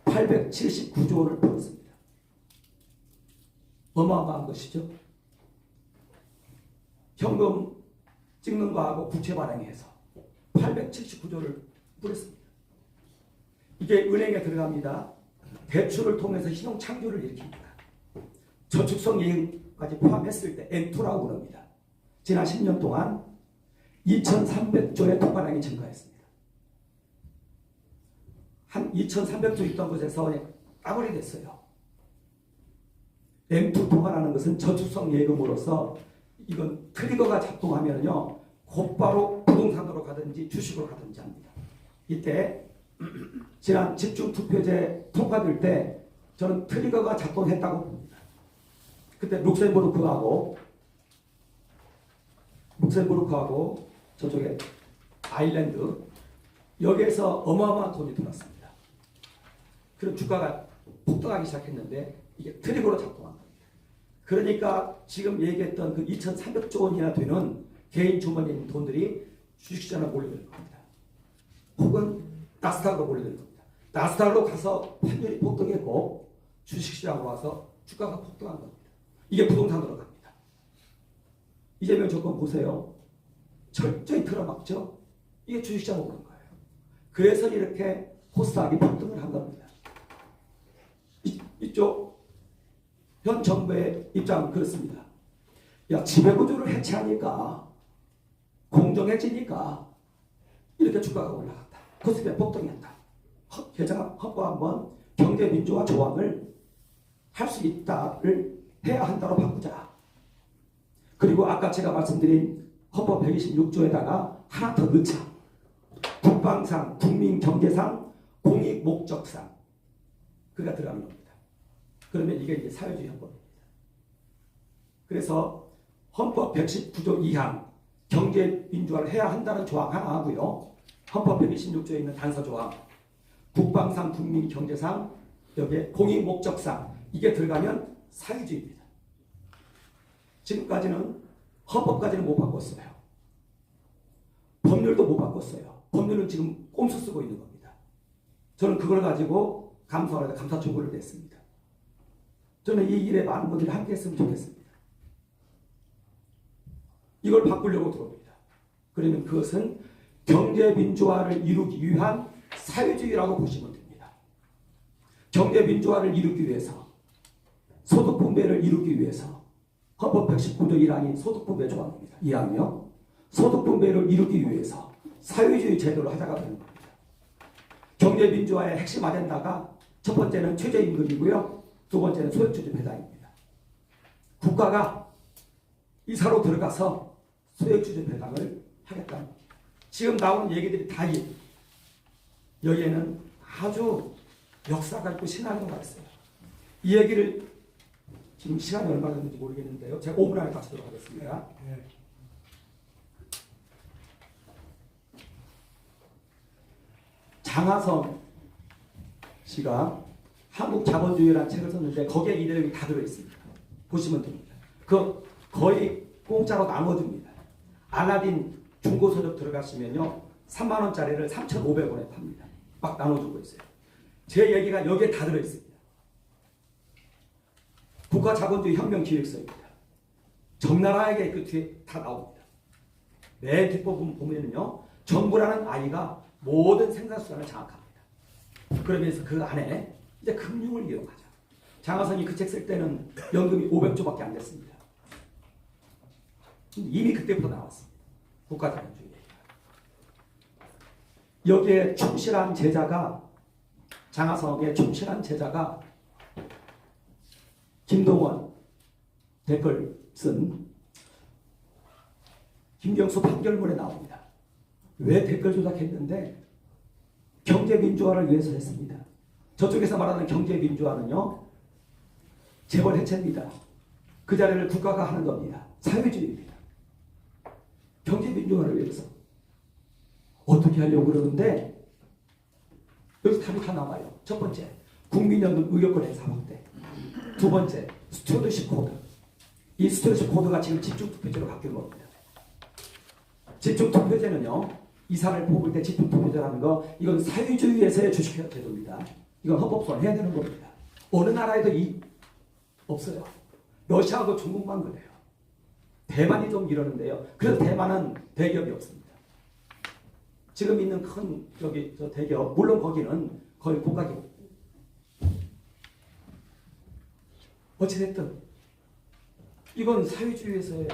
879조 원을 풀었습니다. 어마어마한 것이죠. 현금 찍는 거하고 부채 발행해서 879조를 풀었습니다. 이게 은행에 들어갑니다. 대출을 통해서 신용 창조를 일으킵니다. 저축성 예금까지 포함했을 때 N2라고 그럽니다. 지난 10년 동안 2,300조의 통화량이 증가했습니다. 한 2,300조 있던 곳에서 따블이 됐어요. M2 통화라는 것은 저축성 예금으로서 이건 트리거가 작동하면요 곧바로 부동산으로 가든지 주식으로 가든지 합니다. 이때 지난 집중투표제 통과될 때 저는 트리거가 작동했다고 봅니다. 그때 룩셈부르크하고 저쪽에 아일랜드 여기에서 어마어마한 돈이 들어왔습니다. 그럼 주가가 폭등하기 시작했는데 이게 트리거로 작동한 겁니다. 그러니까 지금 얘기했던 그 2,300조 원이나 되는 개인 주머니에 있는 돈들이 주식시장에 몰려들 겁니다. 혹은 나스닥으로 몰려들 겁니다. 나스닥으로 가서 환율이 폭등했고 주식시장으로 와서 주가가 폭등한 겁니다. 이게 부동산으로 갑니다. 이재명 정권 보세요. 철저히 틀어막죠. 이게 주식시장으로 오는 거예요. 그래서 이렇게 코스닥이 폭등을 한 겁니다. 이쪽 현 정부의 입장은 그렇습니다. 야, 지배구조를 해체하니까 공정해지니까 이렇게 주가가 올라갔다. 코스피가 폭등했다. 헌법한번 경제민주화 조항을 할 수 있다를 해야 한다로 바꾸자. 그리고 아까 제가 말씀드린 헌법 126조에다가 하나 더 넣자. 국방상, 국민경제상, 공익목적상 그가 들어가는 겁니다. 그러면 이게 이제 사회주의 헌법입니다. 그래서 헌법 119조 2항 경제민주화를 해야 한다는 조항 하나 하고요. 헌법 126조에 있는 단서조항 국방상, 국민경제상, 여기에 공익목적상 이게 들어가면 사회주의입니다. 지금까지는 헌법까지는 못 바꿨어요. 법률도 못 바꿨어요. 법률은 지금 꼼수 쓰고 있는 겁니다. 저는 그걸 가지고 감사원에다 감사 청구를 냈습니다. 저는 이 일에 많은 분들이 함께 했으면 좋겠습니다. 이걸 바꾸려고 들어옵니다. 그러면 그것은 경제민주화를 이루기 위한 사회주의라고 보시면 됩니다. 경제민주화를 이루기 위해서 소득분배를 이루기 위해서 헌법 119조 1항이 소득분배 조항입니다. 2항이요. 소득분배를 이루기 위해서 사회주의 제도를 하자가 되는 겁니다. 경제민주화의 핵심 아젠다가 첫 번째는 최저임금이고요. 두 번째는 소액주주 배당입니다. 국가가 이사로 들어가서 소액주주 배당을 하겠다는 겁니다. 지금 나오는 얘기들이 다 여기에는 아주 역사가 있고 시나리오가 있어요. 이 얘기를 지금 시간이 얼마 됐는지 모르겠는데요. 제가 5분 안에 마치도록 하겠습니다. 장하성 씨가 한국 자본주의라는 책을 썼는데 거기에 이 내용이 다 들어있습니다. 보시면 됩니다. 그 거의 공짜로 나눠줍니다. 알라딘 중고서적 들어가시면요 3만원짜리를 3,500원에 팝니다. 막 나눠주고 있어요. 제 얘기가 여기에 다 들어있습니다. 국가자본주의 혁명기획서입니다. 적나라하게 그 뒤에 다 나옵니다. 맨 뒷부분 보면요 정부라는 아이가 모든 생산수단을 장악합니다. 그러면서 그 안에 이제 금융을 이용하죠. 장하성이 그 책 쓸 때는 연금이 500조밖에 안 됐습니다. 이미 그때부터 나왔습니다. 국가자본주의. 여기에 충실한 제자가 장하성의 충실한 제자가 김동원 댓글 쓴 김경수 판결문에 나옵니다. 왜 댓글 조작했는데 경제민주화를 위해서 했습니다. 저쪽에서 말하는 경제민주화는요, 재벌 해체입니다. 그 자리를 국가가 하는 겁니다. 사회주의입니다. 경제민주화를 위해서 어떻게 하려고 그러는데 여기서 답이 다 나와요. 첫 번째, 국민연금 의료권 행사 확대. 두 번째, 스튜어드십 코드. 이 스튜어드십 코드가 지금 집중투표제로 바뀐 겁니다. 집중투표제는요, 이사를 뽑을 때 집중투표제라는 거, 이건 사회주의에서의 주식회사 제도입니다. 이건 헌법소원 해야 되는 겁니다. 어느 나라에도 없어요. 러시아하고 중국만 그래요. 대만이 좀 이러는데요. 그래서 대만은 대기업이 없습니다. 지금 있는 큰 여기 저 대기업, 물론 거기는 거의 국가기업. 어찌됐든 이건 사회주의에서의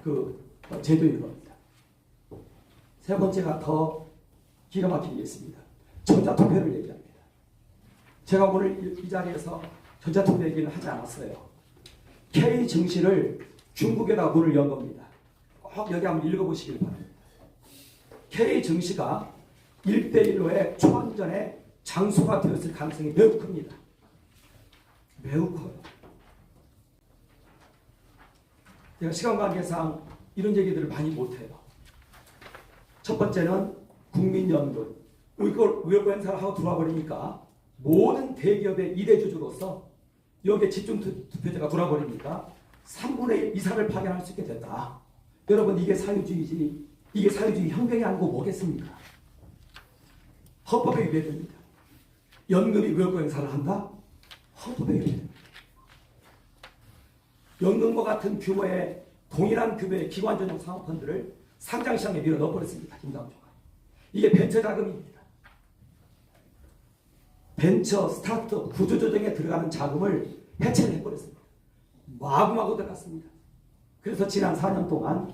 그 제도인 겁니다. 세 번째가 더 기가 막히게 있습니다. 전자투표를 얘기합니다. 제가 오늘 이 자리에서 전자투표 얘기는 하지 않았어요. K 증시를 중국에다 문을 연 겁니다. 꼭 여기 한번 읽어보시길 바랍니다. K 증시가 1대1로의 초안전의 장소가 되었을 가능성이 매우 큽니다. 매우 커요. 제가 시간 관계상 이런 얘기들을 많이 못해요. 첫 번째는 국민연금, 의료권 행사를 하고 들어와 버리니까 모든 대기업의 2대 주주로서 여기에 집중투표제가 돌아 버리니까 3분의 1 이상을 파견할 수 있게 됐다. 여러분, 이게 사회주의지. 이게 사회주의 혁명이 아니고 뭐겠습니까? 헌법에 위배됩니다. 연금이 의료권 행사를 한다? 헌법에 위배됩니다. 연금과 같은 규모의 동일한 규모의 기관 전용 상업펀드를 상장시장에 밀어 넣어버렸습니다. 김상조가. 이게 벤처 자금입니다. 벤처, 스타트업, 구조조정에 들어가는 자금을 해체를 해버렸습니다. 마구마구 들어갔습니다. 그래서 지난 4년 동안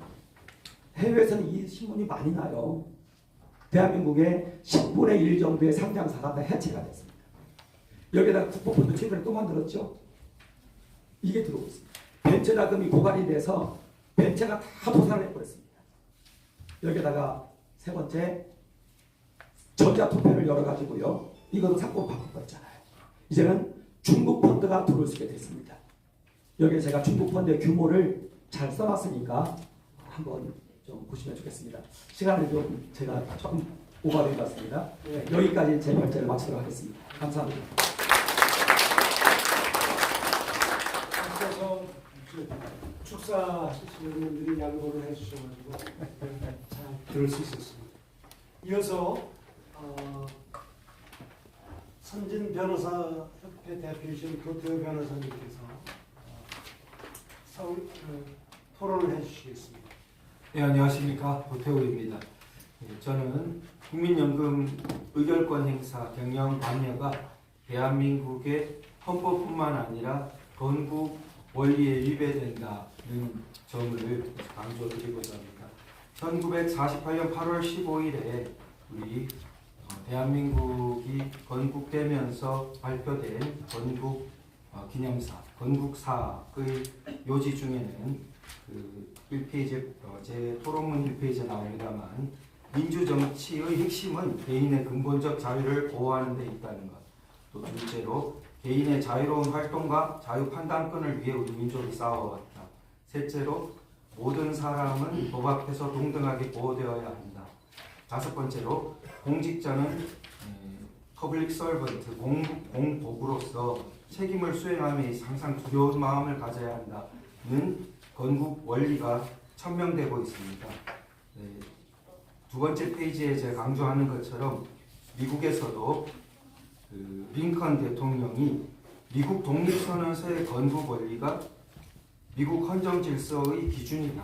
해외에서는 이 신문이 많이 나요. 대한민국의 10분의 1 정도의 상장사가 다 해체가 됐습니다. 여기다가 국보펀드 최근에 또 만들었죠. 이게 들어오고 있습니다. 벤처 자금이 고갈이 돼서 벤처가 다 도산을 해버렸습니다. 여기다가 세 번째, 전자투표를 열어가지고요. 이것도 상권 바꿔버렸잖아요. 이제는 중국 펀드가 들어올 수 있게 됐습니다. 여기에 제가 중국 펀드의 규모를 잘 써놨으니까 한번 좀 보시면 좋겠습니다. 시간을 좀 제가 조금 오버된 것 같습니다. 여기까지 제 발제를 마치도록 하겠습니다. 감사합니다. 앞서서 축사하시는 분들이 양보를 해주셔가지고 잘 들을 수 있었습니다. 이어서 선진 변호사 협회 대표이신 도태우 변호사님께서 토론을 해주시겠습니다. 네, 안녕하십니까. 도태우입니다. 저는 국민연금 의결권 행사 경영 관여가 대한민국의 헌법뿐만 아니라 건국 원리에 위배된다는 점을 강조드리고자 합니다. 1948년 8월 15일에 우리 대한민국이 건국되면서 발표된 건국 기념사, 건국사의 요지 중에는 그 1페이지, 제 토론문 1페이지에 나옵니다만, 민주정치의 핵심은 개인의 근본적 자유를 보호하는 데 있다는 것. 또 둘째로, 개인의 자유로운 활동과 자유 판단권을 위해 우리 민족이 싸워왔다. 셋째로, 모든 사람은 법 앞에서 동등하게 보호되어야 한다. 다섯 번째로, 공직자는 퍼블릭 서번트, 공복으로서 책임을 수행함에 항상 두려운 마음을 가져야 한다는 건국 원리가 천명되고 있습니다. 네. 두 번째 페이지에 제가 강조하는 것처럼 미국에서도 그 링컨 대통령이 미국 독립선언서의 건국 원리가 미국 헌정 질서의 기준이다.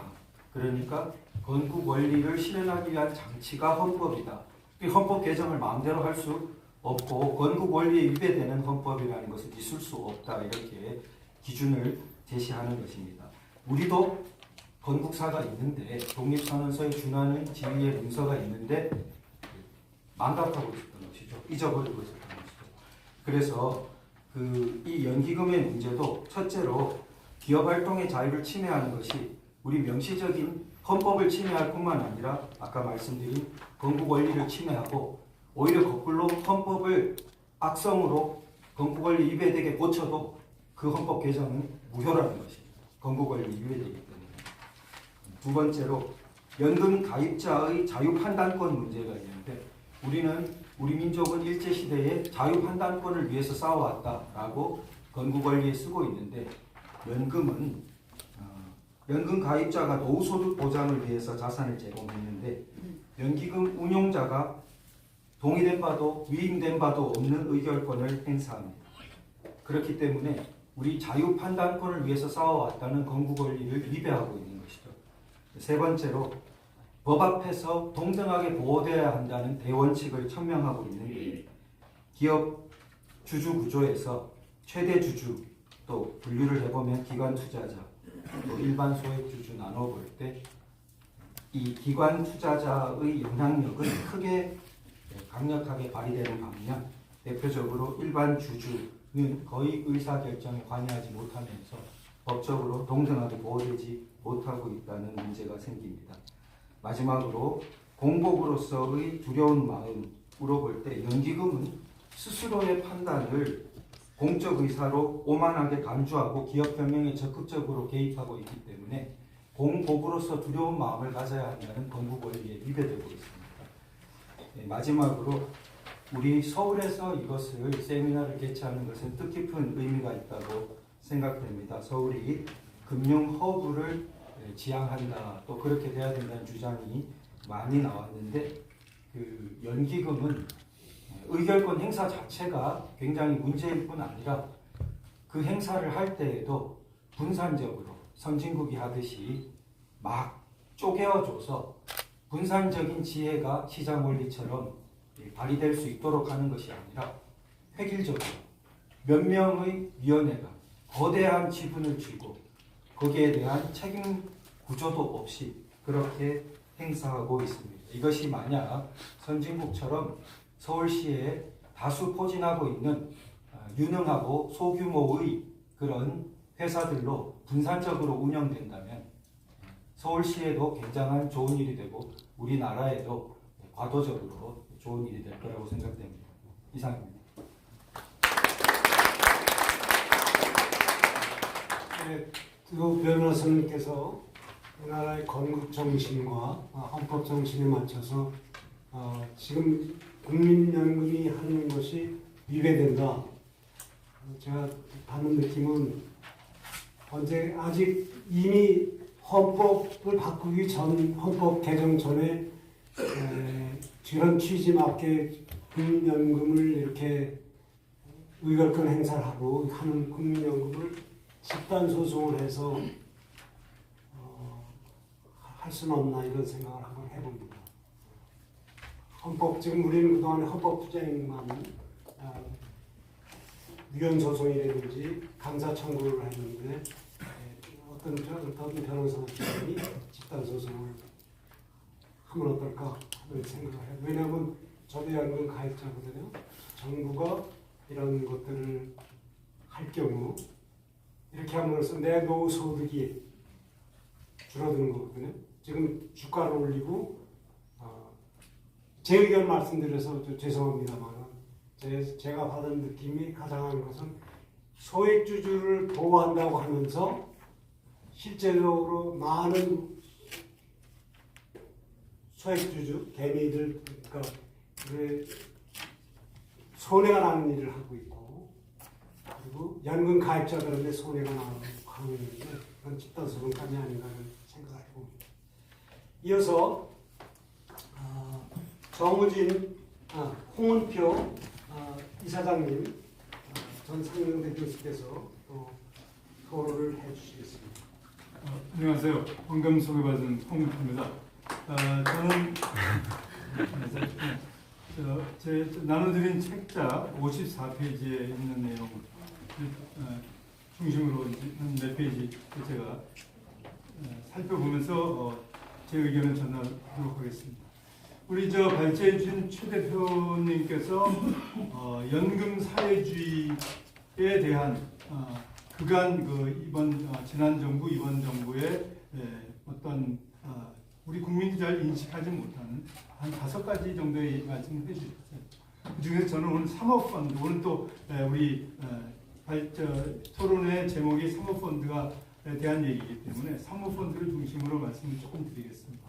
그러니까 건국 원리를 실현하기 위한 장치가 헌법이다. 이 헌법 개정을 마음대로 할 수 없고 건국 원리에 위배되는 헌법이라는 것을 있을 수 없다. 이렇게 기준을 제시하는 것입니다. 우리도 건국사가 있는데 독립선언서에 준하는 진리의 문서가 있는데 망각하고 있었던 것이죠. 잊어버리고 있었던 것이죠. 그래서 이 연기금의 문제도 첫째로 기업 활동의 자유를 침해하는 것이 우리 명시적인 헌법을 침해할 뿐만 아니라 아까 말씀드린 건국 원리를 침해하고 오히려 거꾸로 헌법을 악성으로 건국 원리 위배되게 고쳐도 그 헌법 개정은 무효라는 것입니다. 건국 원리 위배되기 때문에. 두 번째로 연금 가입자의 자유 판단권 문제가 있는데 우리 민족은 일제시대에 자유 판단권을 위해서 싸워왔다라고 건국 원리에 쓰고 있는데 연금 가입자가 노후소득 보장을 위해서 자산을 제공했는데 연기금 운용자가 동의된 바도 위임된 바도 없는 의결권을 행사합니다. 그렇기 때문에 우리 자유 판단권을 위해서 싸워왔다는 건국 원리를 위배하고 있는 것이죠. 세 번째로 법 앞에서 동등하게 보호되어야 한다는 대원칙을 천명하고 있는데 기업 주주 구조에서 최대 주주 또 분류를 해보면 기관 투자자 또 일반 소액 주주 나눠볼 때 이 기관 투자자의 영향력은 크게 강력하게 발휘되는 반면 대표적으로 일반 주주는 거의 의사결정에 관여하지 못하면서 법적으로 동등하게 보호되지 못하고 있다는 문제가 생깁니다. 마지막으로 공복으로서의 두려운 마음으로 볼 때 연기금은 스스로의 판단을 공적 의사로 오만하게 간주하고 기업 경영에 적극적으로 개입하고 있기 때문에 공복으로서 두려운 마음을 가져야 한다는 건국 원리에 위배되고 있습니다. 마지막으로 우리 서울에서 이것을 세미나를 개최하는 것은 뜻깊은 의미가 있다고 생각됩니다. 서울이 금융 허브를 지향한다, 또 그렇게 돼야 된다는 주장이 많이 나왔는데 그 연기금은 의결권 행사 자체가 굉장히 문제일 뿐 아니라 그 행사를 할 때에도 분산적으로 선진국이 하듯이 막 쪼개어줘서 분산적인 지혜가 시장 원리처럼 발휘될 수 있도록 하는 것이 아니라 획일적으로 몇 명의 위원회가 거대한 지분을 쥐고 거기에 대한 책임 구조도 없이 그렇게 행사하고 있습니다. 이것이 만약 선진국처럼 서울시에 다수 포진하고 있는 유능하고 소규모의 그런 회사들로 분산적으로 운영된다면 서울시에도 굉장한 좋은 일이 되고 우리나라에도 과도적으로 좋은 일이 될 거라고 생각됩니다. 이상입니다. 네, 두 변호사님께서 우리나라의 건국 정신과 헌법 정신에 맞춰서 지금 국민연금이 하는 것이 위배된다. 제가 받는 느낌은 아직 이미 헌법을 바꾸기 전, 헌법 개정 전에 이런 취지 맞게 국민연금을 이렇게 의결권 행사를 하고 하는 국민연금을 집단 소송을 해서 할 수는 없나 이런 생각을 한번 해봅니다. 지금 우리는 그동안에 헌법 투쟁만 위헌 소송이라든지 강사 청구를 했는데 어떤 변호사들이 집단 소송을 하면 어떨까 하는 생각을 해요. 왜냐하면 저도 연금 가입자거든요. 정부가 이런 것들을 할 경우 이렇게 함으로써 내 노후 소득이 줄어드는 거거든요. 지금 주가를 올리고 제 의견 말씀드려서 죄송합니다만 제가 받은 느낌이 가장 하는 것은 소액주주를 보호한다고 하면서 실제적으로 많은 소액주주, 개미들, 그러니까 손해가 나는 일을 하고 있고 그리고 연금 가입자들한테 손해가 나는 있는데 그런 집단 소송감이 아닌가 하는 생각을 해봅니다. 이어서 정우진, 홍은표 이사장님, 전 상명대 교수께서 또 토론을 해주시겠습니다. 안녕하세요. 황금 소개받은 홍은표입니다. 저는 제 나눠드린 책자 54페이지에 있는 내용 중심으로 한 몇 페이지 제가 살펴보면서 제 의견을 전하도록 하겠습니다. 우리 저 발제해 주신 최 대표님께서 연금 사회주의에 대한 그간 이번 지난 정부 이번 정부의 어떤 우리 국민이 잘 인식하지 못하는 한 5가지 정도의 말씀을 해주셨어요. 그중에서 저는 오늘 사모펀드, 오늘 또 우리 토론의 제목이 사모펀드에 대한 얘기이기 때문에 사모펀드를 중심으로 말씀을 조금 드리겠습니다.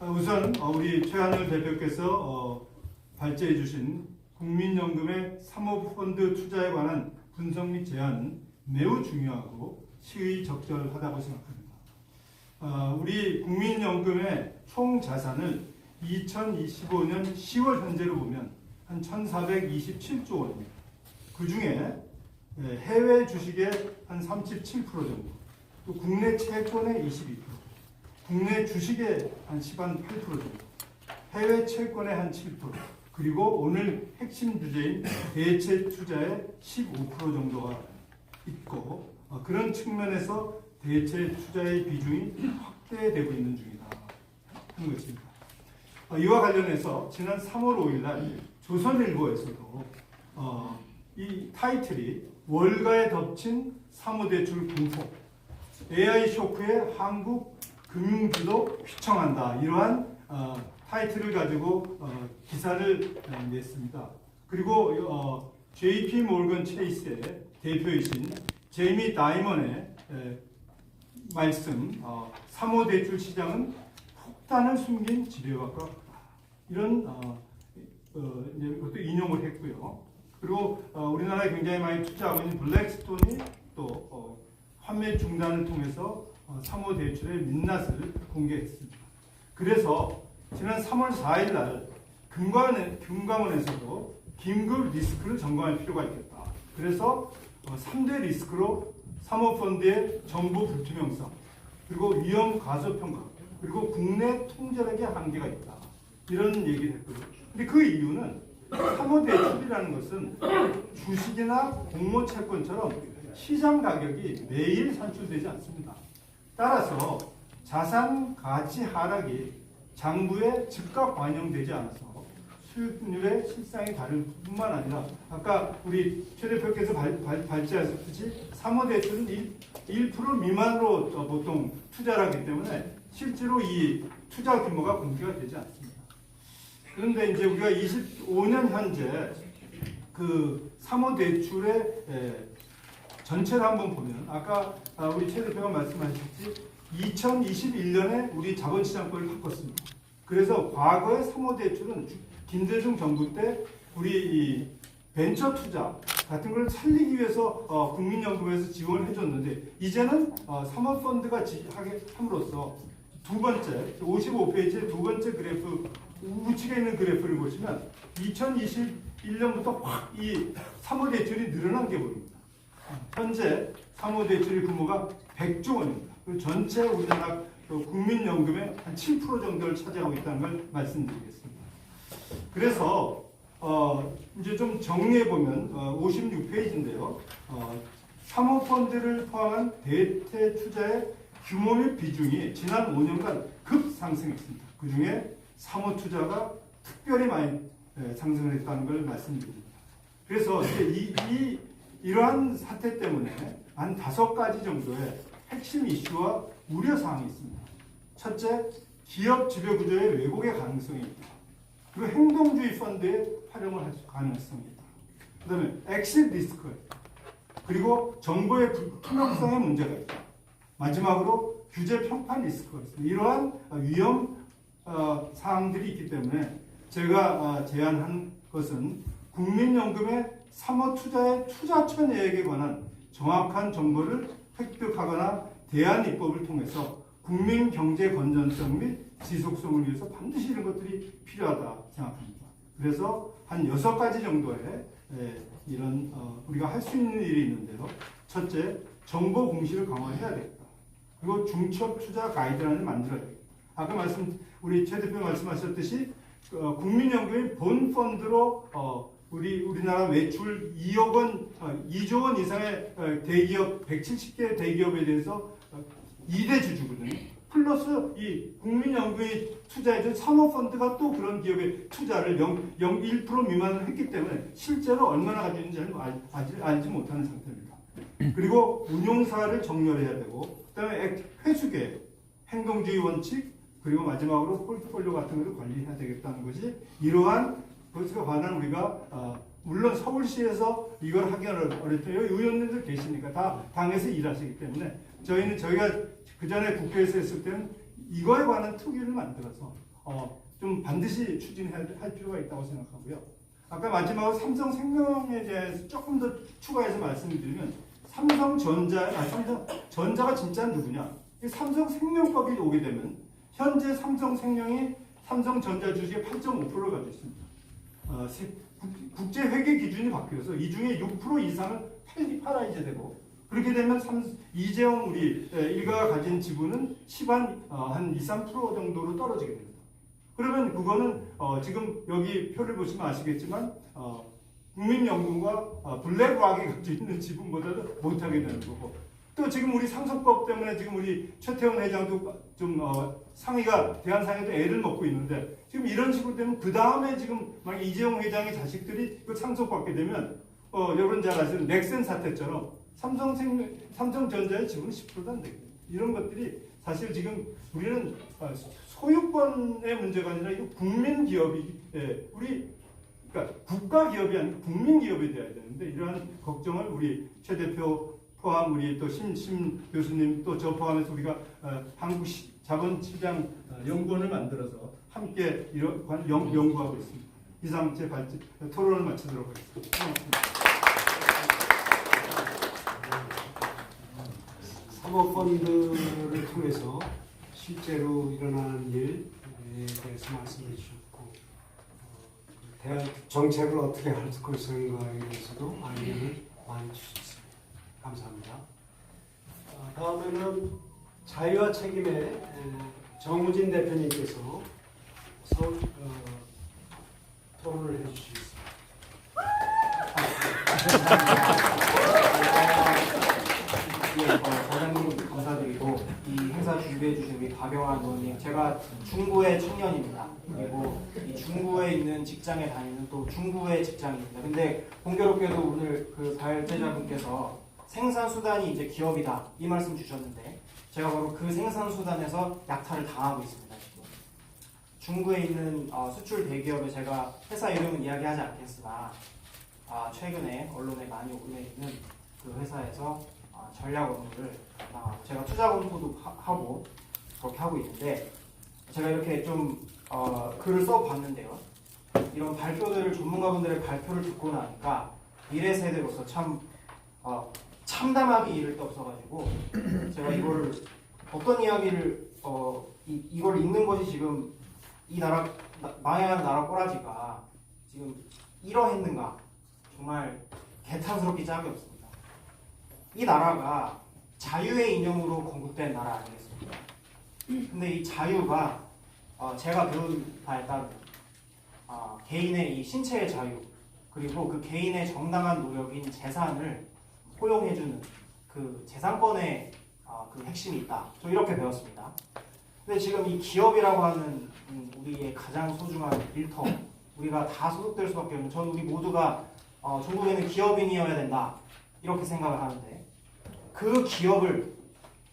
우선 우리 최한열 대표께서 발제해 주신 국민연금의 사모펀드 투자에 관한 분석 및 제안은 매우 중요하고 시의적절하다고 생각합니다. 우리 국민연금의 총 자산을 2025년 10월 현재로 보면 한 1,427조 원입니다. 그 중에 해외 주식의 한 37% 정도, 또 국내 채권의 22%, 국내 주식의 한 8% 정도, 해외 채권의 한 7%, 그리고 오늘 핵심 주제인 대체 투자의 15% 정도가 있고 그런 측면에서 대체 투자의 비중이 확대되고 있는 중이다 하는 것입니다. 이와 관련해서 지난 3월 5일 날 조선일보에서도 이 타이틀이 월가에 덮친 사모대출 공포, AI 쇼크에 한국 금융주도 휘청한다, 이러한 타이틀을 가지고 기사를 냈습니다. 그리고 JP 몰건 체이스의 대표이신 제이미 다이먼의 말씀, 사모대출 시장은 폭탄을 숨긴 지뢰밭과 같다, 이런 것도 인용을 했고요. 그리고 우리나라에 굉장히 많이 투자하고 있는 블랙스톤이 또 환매 중단을 통해서 사모대출의 민낯을 공개했습니다. 그래서 지난 3월 4일 날 금감원에서도 긴급 리스크를 점검할 필요가 있겠다. 그래서 3대 리스크로 사모펀드의 정보 불투명성, 그리고 위험 가소평가, 그리고 국내 통제력의 한계가 있다, 이런 얘기를 했고요. 근데 그 이유는 사모대출이라는 것은 주식이나 공모채권처럼 시장 가격이 매일 산출되지 않습니다. 따라서 자산 가치 하락이 장부에 즉각 반영되지 않아서 수익률의 실상이 다를 뿐만 아니라 아까 우리 최 대표께서 발제하셨듯이 사모대출은 1% 미만으로 보통 투자를 하기 때문에 실제로 이 투자 규모가 공개가 되지 않습니다. 그런데 이제 우리가 25년 현재 그 사모대출의 전체를 한번 보면 아까 우리 최 대표가 말씀하셨듯이 2021년에 우리 자본시장법을 바꿨습니다. 그래서 과거의 사모대출은 김대중 정부 때 우리 이 벤처 투자 같은 걸 살리기 위해서 국민연금에서 지원을 해줬는데 이제는 사모펀드가 하게 함으로써 두 번째 55페이지의 두 번째 그래프 우측에 있는 그래프를 보시면 2021년부터 확 이 사모대출이 늘어난 게 보입니다. 현재 사모대출 규모가 100조 원입니다. 그리고 전체 우리나라 국민연금의 한 7% 정도를 차지하고 있다는 걸 말씀드리겠습니다. 그래서 이제 좀 정리해 보면 56페이지인데요. 사모펀드를 포함한 대체 투자의 규모 및 비중이 지난 5년간 급상승했습니다. 그 중에 사모 투자가 특별히 많이 상승을 했다는 걸 말씀드립니다. 그래서 이제 이러한 사태 때문에 한 5가지 정도의 핵심 이슈와 우려 사항이 있습니다. 첫째, 기업 지배 구조의 왜곡의 가능성이 있다. 그리고 행동주의 펀드의 활용을 할 가능성이 있다. 그 다음에 엑시트 리스크가 있다. 그리고 정보의 불투명성의 문제가 있다. 마지막으로 규제 평판 리스크가 있습니다. 이러한 위험 사항들이 있기 때문에 제가 제안한 것은 국민연금의 사모 투자의 투자처 내역에 관한 정확한 정보를 획득하거나 대안 입법을 통해서 국민 경제 건전성 및 지속성을 위해서 반드시 이런 것들이 필요하다 생각합니다. 그래서 한 6가지 정도의 이런 우리가 할 수 있는 일이 있는데요. 첫째, 정보 공시를 강화해야겠다. 그리고 중첩 투자 가이드라인을 만들어야겠다. 아까 우리 최 대표 말씀하셨듯이 국민연금이 본 펀드로 우리나라 매출 2억 원, 2조 원 이상의 대기업 170개 대기업에 대해서 2대 주주거든요. 플러스 이 국민연금이 투자해준 사모펀드가 또 그런 기업에 투자를 1% 미만을 했기 때문에 실제로 얼마나 가지고 있는지 알지 못하는 상태입니다. 그리고 운용사를 정렬해야 되고 그다음에 회수계획, 행동주의 원칙, 그리고 마지막으로 폴트폴리오 같은 것을 관리해야 되겠다는 것이 이러한 것에 관한 우리가 물론 서울시에서 이걸 하기 어렵죠. 여기 의원님들 계시니까 다 당에서 일하시기 때문에 저희가 그 전에 국회에서 했을 때는 이거에 관한 특위를 만들어서 좀 반드시 추진할 필요가 있다고 생각하고요. 아까 마지막으로 삼성생명에 대해서 조금 더 추가해서 말씀드리면 삼성전자가 진짜 누구냐? 이 삼성생명법이 오게 되면 현재 삼성생명이 삼성전자 주식의 8.5%를 가지고 있습니다. 국제 회계 기준이 바뀌어서 이 중에 6% 이상을 팔아야 되고 그렇게 되면 이재용 우리 일가가 가진 지분은 한 2, 3% 정도로 떨어지게 됩니다. 그러면 그거는 지금 여기 표를 보시면 아시겠지만 국민연금과 블랙락이 가지고 있는 지분보다도 못하게 되는 거고 또 지금 우리 상속법 때문에 지금 우리 최태원 회장도 좀 상의가 대한상의도 애를 먹고 있는데 지금 이런 식으로 되면 그 다음에 지금 만약 이재용 회장의 자식들이 그 상속받게 되면 여러분 잘 아시는 넥센 사태처럼 삼성전자의 지분은 10%도 안 되거든요. 이런 것들이 사실 지금 우리는 소유권의 문제가 아니라 이거 국민 기업이 그러니까 국가 기업이 아니라 국민 기업이 돼야 되는데 이러한 걱정을 우리 최 대표 포함 우리 또 심 교수님 또 저 포함해서 우리가 한국 자본시장 연구원을 만들어서 함께 연구하고 있습니다. 이상 제 토론을 마치도록 하겠습니다. 고맙습니다. 사모펀드를 통해서 실제로 일어나는 일에 대해서 말씀해 주셨고 대한 정책을 어떻게 할 것인가에 대해서도 아이디어를 많이 주셨습니다. 감사합니다. 다음에는 자유와 책임의 정우진 대표님께서 토론을 해주시겠습니다. 과장님 감사드리고 이 행사 준비해 주신 우리 박영환 의원님, 제가 중구의 청년입니다. 그리고 이 중구에 있는 직장에 다니는 또 중구의 직장입니다. 근데 공교롭게도 오늘 그 발제자분께서 생산수단이 이제 기업이다 이 말씀 주셨는데 제가 바로 그 생산수단에서 약탈을 당하고 있습니다. 지금 중구에 있는 수출 대기업에 제가 회사 이름은 이야기하지 않겠으나 최근에 언론에 많이 오르내 있는 그 회사에서 전략 업무를 제가 투자 검토도 하고 그렇게 하고 있는데 제가 이렇게 좀 글을 써봤는데요. 이런 발표들을 전문가분들의 발표를 듣고 나니까 미래 세대로서 참 참담하기 이를 데 없어가지고 제가 이거를 어떤 이야기를 이걸 읽는 것이 지금 이 나라 망해간 나라 꼬라지가 지금 이러했는가 정말 개탄스럽기 짝이 없습니다. 이 나라가 자유의 이념으로 건국된 나라 아니겠습니까? 근데 이 자유가 제가 배운 바에 따르면 개인의 이 신체의 자유 그리고 그 개인의 정당한 노력인 재산을 포용해주는 그 재산권의 그 핵심이 있다. 저 이렇게 배웠습니다. 근데 지금 이 기업이라고 하는 우리의 가장 소중한 일터 우리가 다 소속될 수밖에 없는 전 우리 모두가 중국에는 기업인이어야 된다 이렇게 생각을 하는데 그 기업을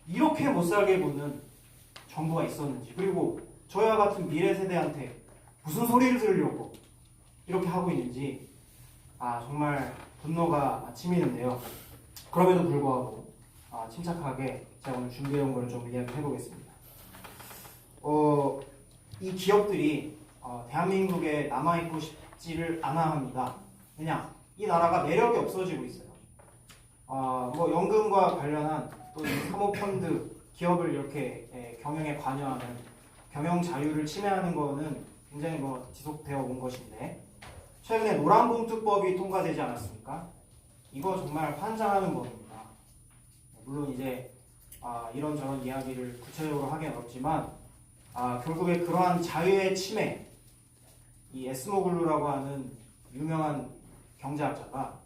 이렇게 못살게 보는 정부가 있었는지 그리고 저희와 같은 미래 세대한테 무슨 소리를 들으려고 이렇게 하고 있는지 정말 분노가 치미는데요. 그럼에도 불구하고 침착하게 제가 오늘 준비해온 걸 좀 이야기해 보겠습니다. 이 기업들이 대한민국에 남아있고 싶지를 않아 합니다. 왜냐? 이 나라가 매력이 없어지고 있어요. 뭐 연금과 관련한 또 이 사모펀드 기업을 이렇게 경영에 관여하는 경영 자유를 침해하는 거는 굉장히 지속되어 온 것인데 최근에 노란봉투법이 통과되지 않았습니까? 이거 정말 환장하는 법입니다. 물론 이제 이런저런 이야기를 구체적으로 하기는 어렵지만 결국에 그러한 자유의 침해 이 에스모글루라고 하는 유명한 경제학자가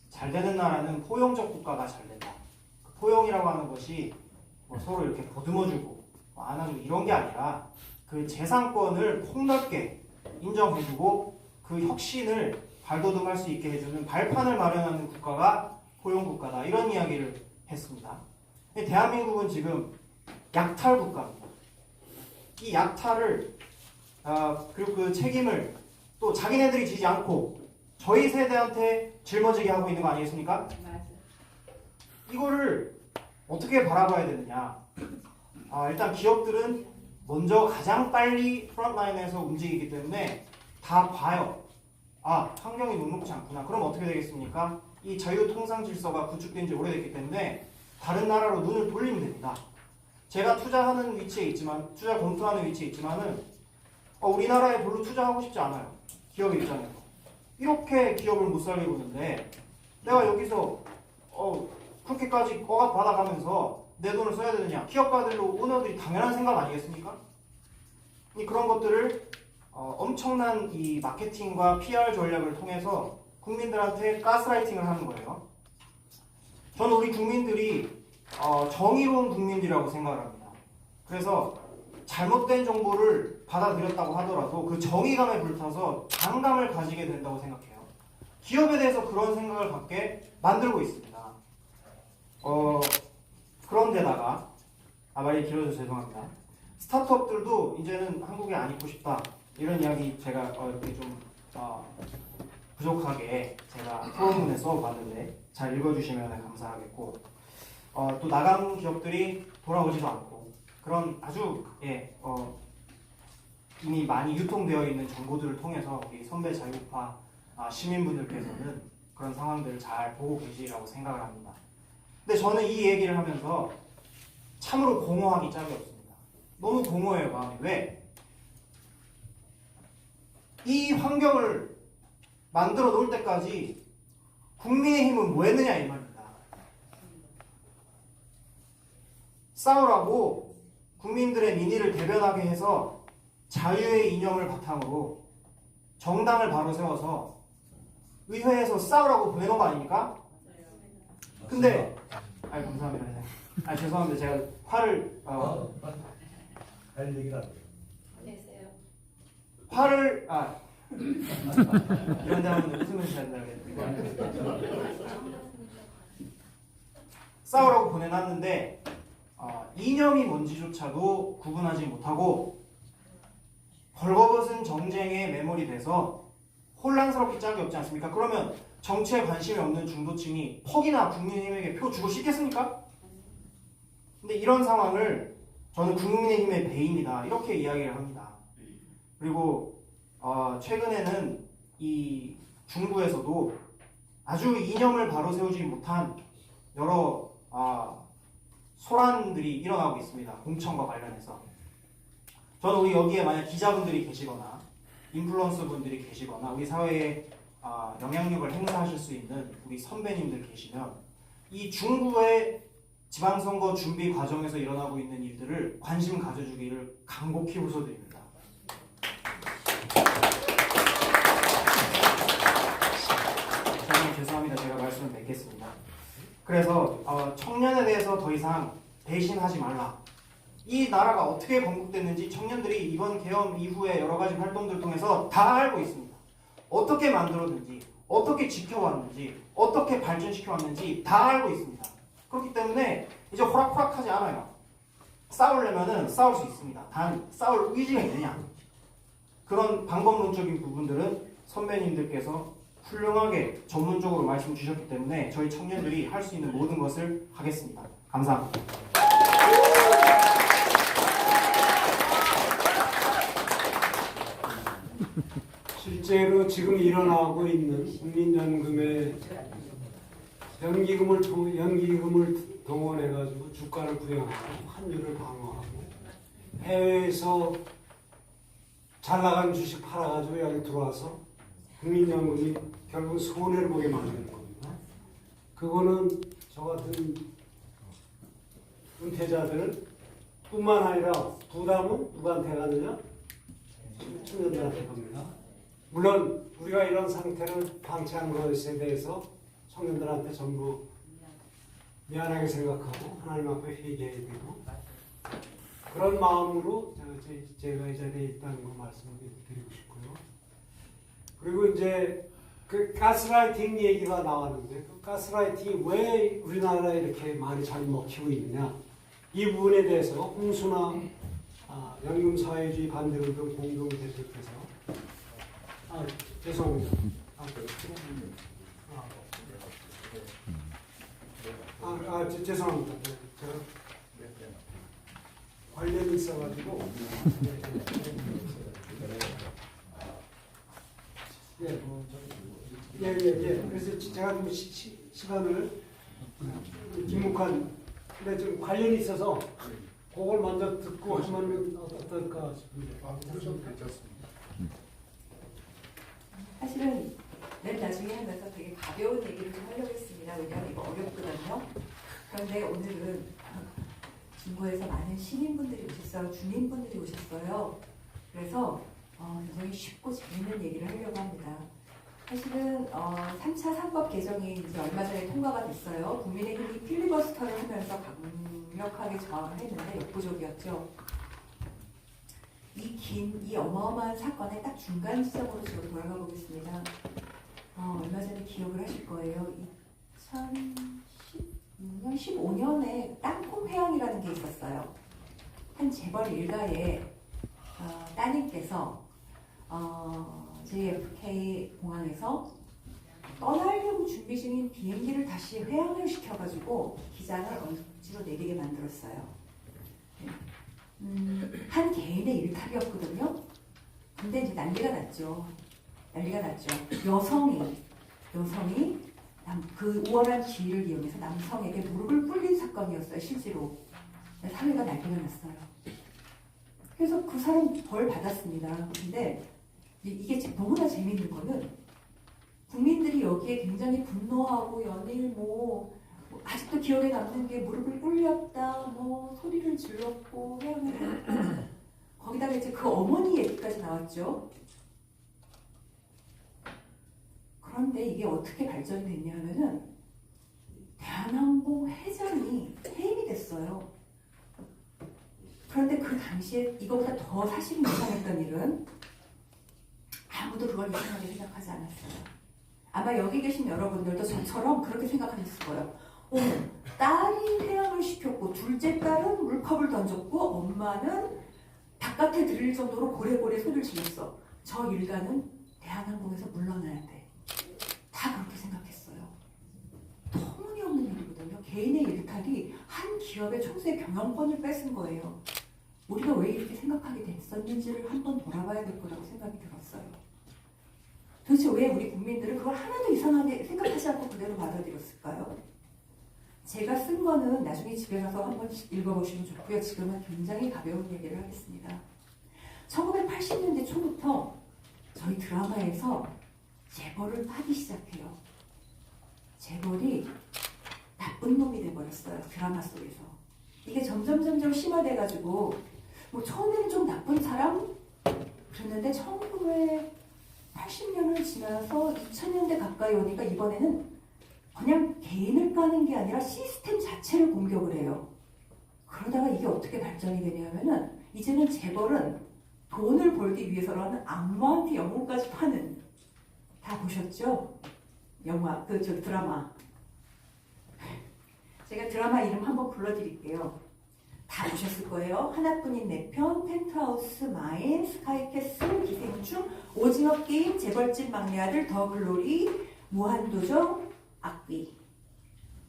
잘 되는 나라는 포용적 국가가 잘 된다. 그 포용이라고 하는 것이 서로 이렇게 보듬어주고 안아주고 이런 게 아니라 그 재산권을 폭넓게 인정해주고 그 혁신을 발돋움할 수 있게 해주는 발판을 마련하는 국가가 포용국가다 이런 이야기를 했습니다. 대한민국은 지금 약탈 국가입니다. 이 약탈을 그리고 그 책임을 또 자기네들이 지지 않고 저희 세대한테 짊어지게 하고 있는 거 아니겠습니까? 맞아. 이거를 어떻게 바라봐야 되느냐? 일단 기업들은 먼저 가장 빨리 프론트라인에서 움직이기 때문에 다 봐요. 환경이 녹록지 않구나. 그럼 어떻게 되겠습니까? 이 자유통상 질서가 구축된 지 오래됐기 때문에 다른 나라로 눈을 돌리면 됩니다. 제가 투자하는 위치에 있지만, 투자 검토하는 위치에 있지만은 우리나라에 별로 투자하고 싶지 않아요. 기업 입장에서. 이렇게 기업을 못 살리고 있는데 내가 여기서 그렇게까지 억압 받아가면서 내 돈을 써야 되느냐? 기업가들로 오너들이 당연한 생각 아니겠습니까? 그런 것들을 엄청난 이 마케팅과 PR 전략을 통해서 국민들한테 가스라이팅을 하는 거예요. 저는 우리 국민들이 정의로운 국민들이라고 생각을 합니다. 그래서 잘못된 정보를 받아들였다고 하더라도 그 정의감에 불타서 장감을 가지게 된다고 생각해요. 기업에 대해서 그런 생각을 갖게 만들고 있습니다. 그런데다가 말이 길어져서 죄송합니다. 스타트업들도 이제는 한국에 안 있고 싶다 이런 이야기 제가 이렇게 좀 부족하게 제가 포럼문에 써봤는데 잘 읽어주시면 감사하겠고 또 나간 기업들이 돌아오지도 않고 그런 아주 이미 많이 유통되어 있는 정보들을 통해서 우리 선배 자유파 시민분들께서는 그런 상황들을 잘 보고 계시리라고 생각을 합니다. 근데 저는 이 얘기를 하면서 참으로 공허하기 짝이 없습니다. 너무 공허해요, 마음이. 왜? 이 환경을 만들어 놓을 때까지 국민의힘은 뭐 했느냐 이 말입니다. 싸우라고 국민들의 민의를 대변하게 해서 자유의 이념을 바탕으로 정당을 바로 세워서 의회에서 싸우라고 보내놓은 거 아닙니까? 근데 감사합니다. 죄송합니다. 제가 화를 할 얘기라. 내세요. 화를 이런 데 하면 웃으면서 한다고 싸우라고 보내놨는데 이념이 뭔지조차도 구분하지 못하고 벌거벗은 정쟁에 매몰이 돼서 혼란스럽게 짝이 없지 않습니까? 그러면 정치에 관심이 없는 중도층이 퍽이나 국민의힘에게 표 주고 싶겠습니까? 근데 이런 상황을 저는 국민의힘의 배임이다 이렇게 이야기를 합니다. 그리고 최근에는 이 중부에서도 아주 이념을 바로 세우지 못한 여러 소란들이 일어나고 있습니다. 공천과 관련해서. 저는 우리 여기에 만약 기자분들이 계시거나 인플루언서 분들이 계시거나 우리 사회에 영향력을 행사하실 수 있는 우리 선배님들 계시면 이 중부의 지방선거 준비 과정에서 일어나고 있는 일들을 관심 가져주기를 간곡히 호소드립니다. 정말 죄송합니다. 제가 말씀을 맺겠습니다. 그래서 청년에 대해서 더 이상 배신하지 말라. 이 나라가 어떻게 건국됐는지 청년들이 이번 계엄 이후에 여러 가지 활동들을 통해서 다 알고 있습니다. 어떻게 만들었는지, 어떻게 지켜왔는지, 어떻게 발전시켜왔는지 다 알고 있습니다. 그렇기 때문에 이제 호락호락하지 않아요. 싸우려면은 싸울 수 있습니다. 단 싸울 의지가 있느냐. 그런 방법론적인 부분들은 선배님들께서 훌륭하게 전문적으로 말씀 주셨기 때문에 저희 청년들이 할 수 있는 모든 것을 하겠습니다. 감사합니다. 실제로 지금 일어나고 있는 국민연금의 연기금을 동원해가지고 주가를 부양하고 환율을 방어하고 해외에서 잘 나가는 주식 팔아가지고 여기 들어와서 국민연금이 결국 손해를 보게 만드는 겁니다. 그거는 저 같은 은퇴자들 뿐만 아니라 부담은 누구한테 가느냐? 청년들한테 갑니다. 물론 우리가 이런 상태를 방치한 것에 대해서 청년들한테 전부 미안하게 생각하고 하나님 앞에 회개해야 되고 그런 마음으로 제가 이 자리에 있다는 거 말씀을 드리고 싶고요. 그리고 이제 그 가스라이팅 얘기가 나왔는데 그 가스라이팅이 왜 우리나라에 이렇게 많이 잘 먹히고 있느냐 이 부분에 대해서 홍순아 연금사회주의 반대운동 공동대표께서 죄송합니다. 죄송합니다. 제가 관련이 있어가지고 그래서 제가 좀 시간을 김묵한 근데 좀 관련이 있어서 그걸 먼저 듣고 하면 어떨까 싶은데. 괜찮습니다. 사실은 맨 나중에 하면서 되게 가벼운 얘기를 좀 하려고 했습니다. 왜냐하면 이거 어렵거든요. 그런데 오늘은 중고에서 많은 시민분들이 오셨어요. 주민분들이 오셨어요. 그래서 굉장히 쉽고 재밌는 얘기를 하려고 합니다. 사실은 3차 상법 개정이 이제 얼마 전에 통과가 됐어요. 국민의힘이 필리버스터를 하면서 강력하게 저항을 했는데 역부족이었죠. 이 어마어마한 사건의 딱 중간 지점으로 지금 돌아가 보겠습니다. 얼마 전에 기억을 하실 거예요. 2016년, 15년에 땅콩 회항이라는 게 있었어요. 한 재벌 일가의 따님께서 JFK 공항에서 떠나려고 준비 중인 비행기를 다시 회항을 시켜가지고 기장을 억지로 내리게 만들었어요. 한 개인의 일탈이었거든요. 근데 이제 난리가 났죠. 여성이 그 우월한 지위를 이용해서 남성에게 무릎을 꿇린 사건이었어요. 실제로. 사회가 난리가 났어요. 그래서 그 사람 벌 받았습니다. 근데 이게 너무나 재미있는 거는 국민들이 여기에 굉장히 분노하고 연일 아직도 기억에 남는 게 무릎을 꿇렸다, 소리를 질렀고 해양을 거기다가 이제 그 어머니 얘기까지 나왔죠. 그런데 이게 어떻게 발전이 됐냐 하면은 대한항공 회장이 해임이 됐어요. 그런데 그 당시에 이거보다 더 사실이 이상했던 일은 아무도 그걸 이상하게 생각하지 않았어요. 아마 여기 계신 여러분들도 저처럼 그렇게 생각하셨을 거예요. 딸이 회항을 시켰고 둘째 딸은 물컵을 던졌고 엄마는 바깥에 들릴 정도로 고래고래 소리를 질렀어. 저 일가는 대한항공에서 물러나야 돼. 다 그렇게 생각했어요. 터무니없는 일이거든요. 개인의 일탈이 한 기업의 총수의 경영권을 뺏은 거예요. 우리가 왜 이렇게 생각하게 됐었는지를 한번 돌아봐야 될 거라고 생각이 들었어요. 도대체 왜 우리 국민들은 그걸 하나도 이상하게 생각하지 않고 그대로 받아들였을까요? 제가 쓴 거는 나중에 집에 가서 한번 읽어보시면 좋고요. 지금은 굉장히 가벼운 얘기를 하겠습니다. 1980년대 초부터 저희 드라마에서 재벌을 하기 시작해요. 재벌이 나쁜 놈이 돼버렸어요. 드라마 속에서. 이게 점점 심화돼가지고 처음에는 좀 나쁜 사람 그랬는데 1980년을 지나서 2000년대 가까이 오니까 이번에는 그냥 개인을 까는 게 아니라 시스템 자체를 공격을 해요. 그러다가 이게 어떻게 발전이 되냐면은 이제는 재벌은 돈을 벌기 위해서라는 악마한테 영혼까지 파는. 다 보셨죠? 영화, 드라마. 제가 드라마 이름 한번 불러드릴게요. 다 보셨을 거예요. 하나뿐인 내 편, 펜트하우스, 마인, 스카이캐슬, 기생충, 오징어 게임, 재벌집 막내 아들, 더 글로리, 무한도전, 악귀.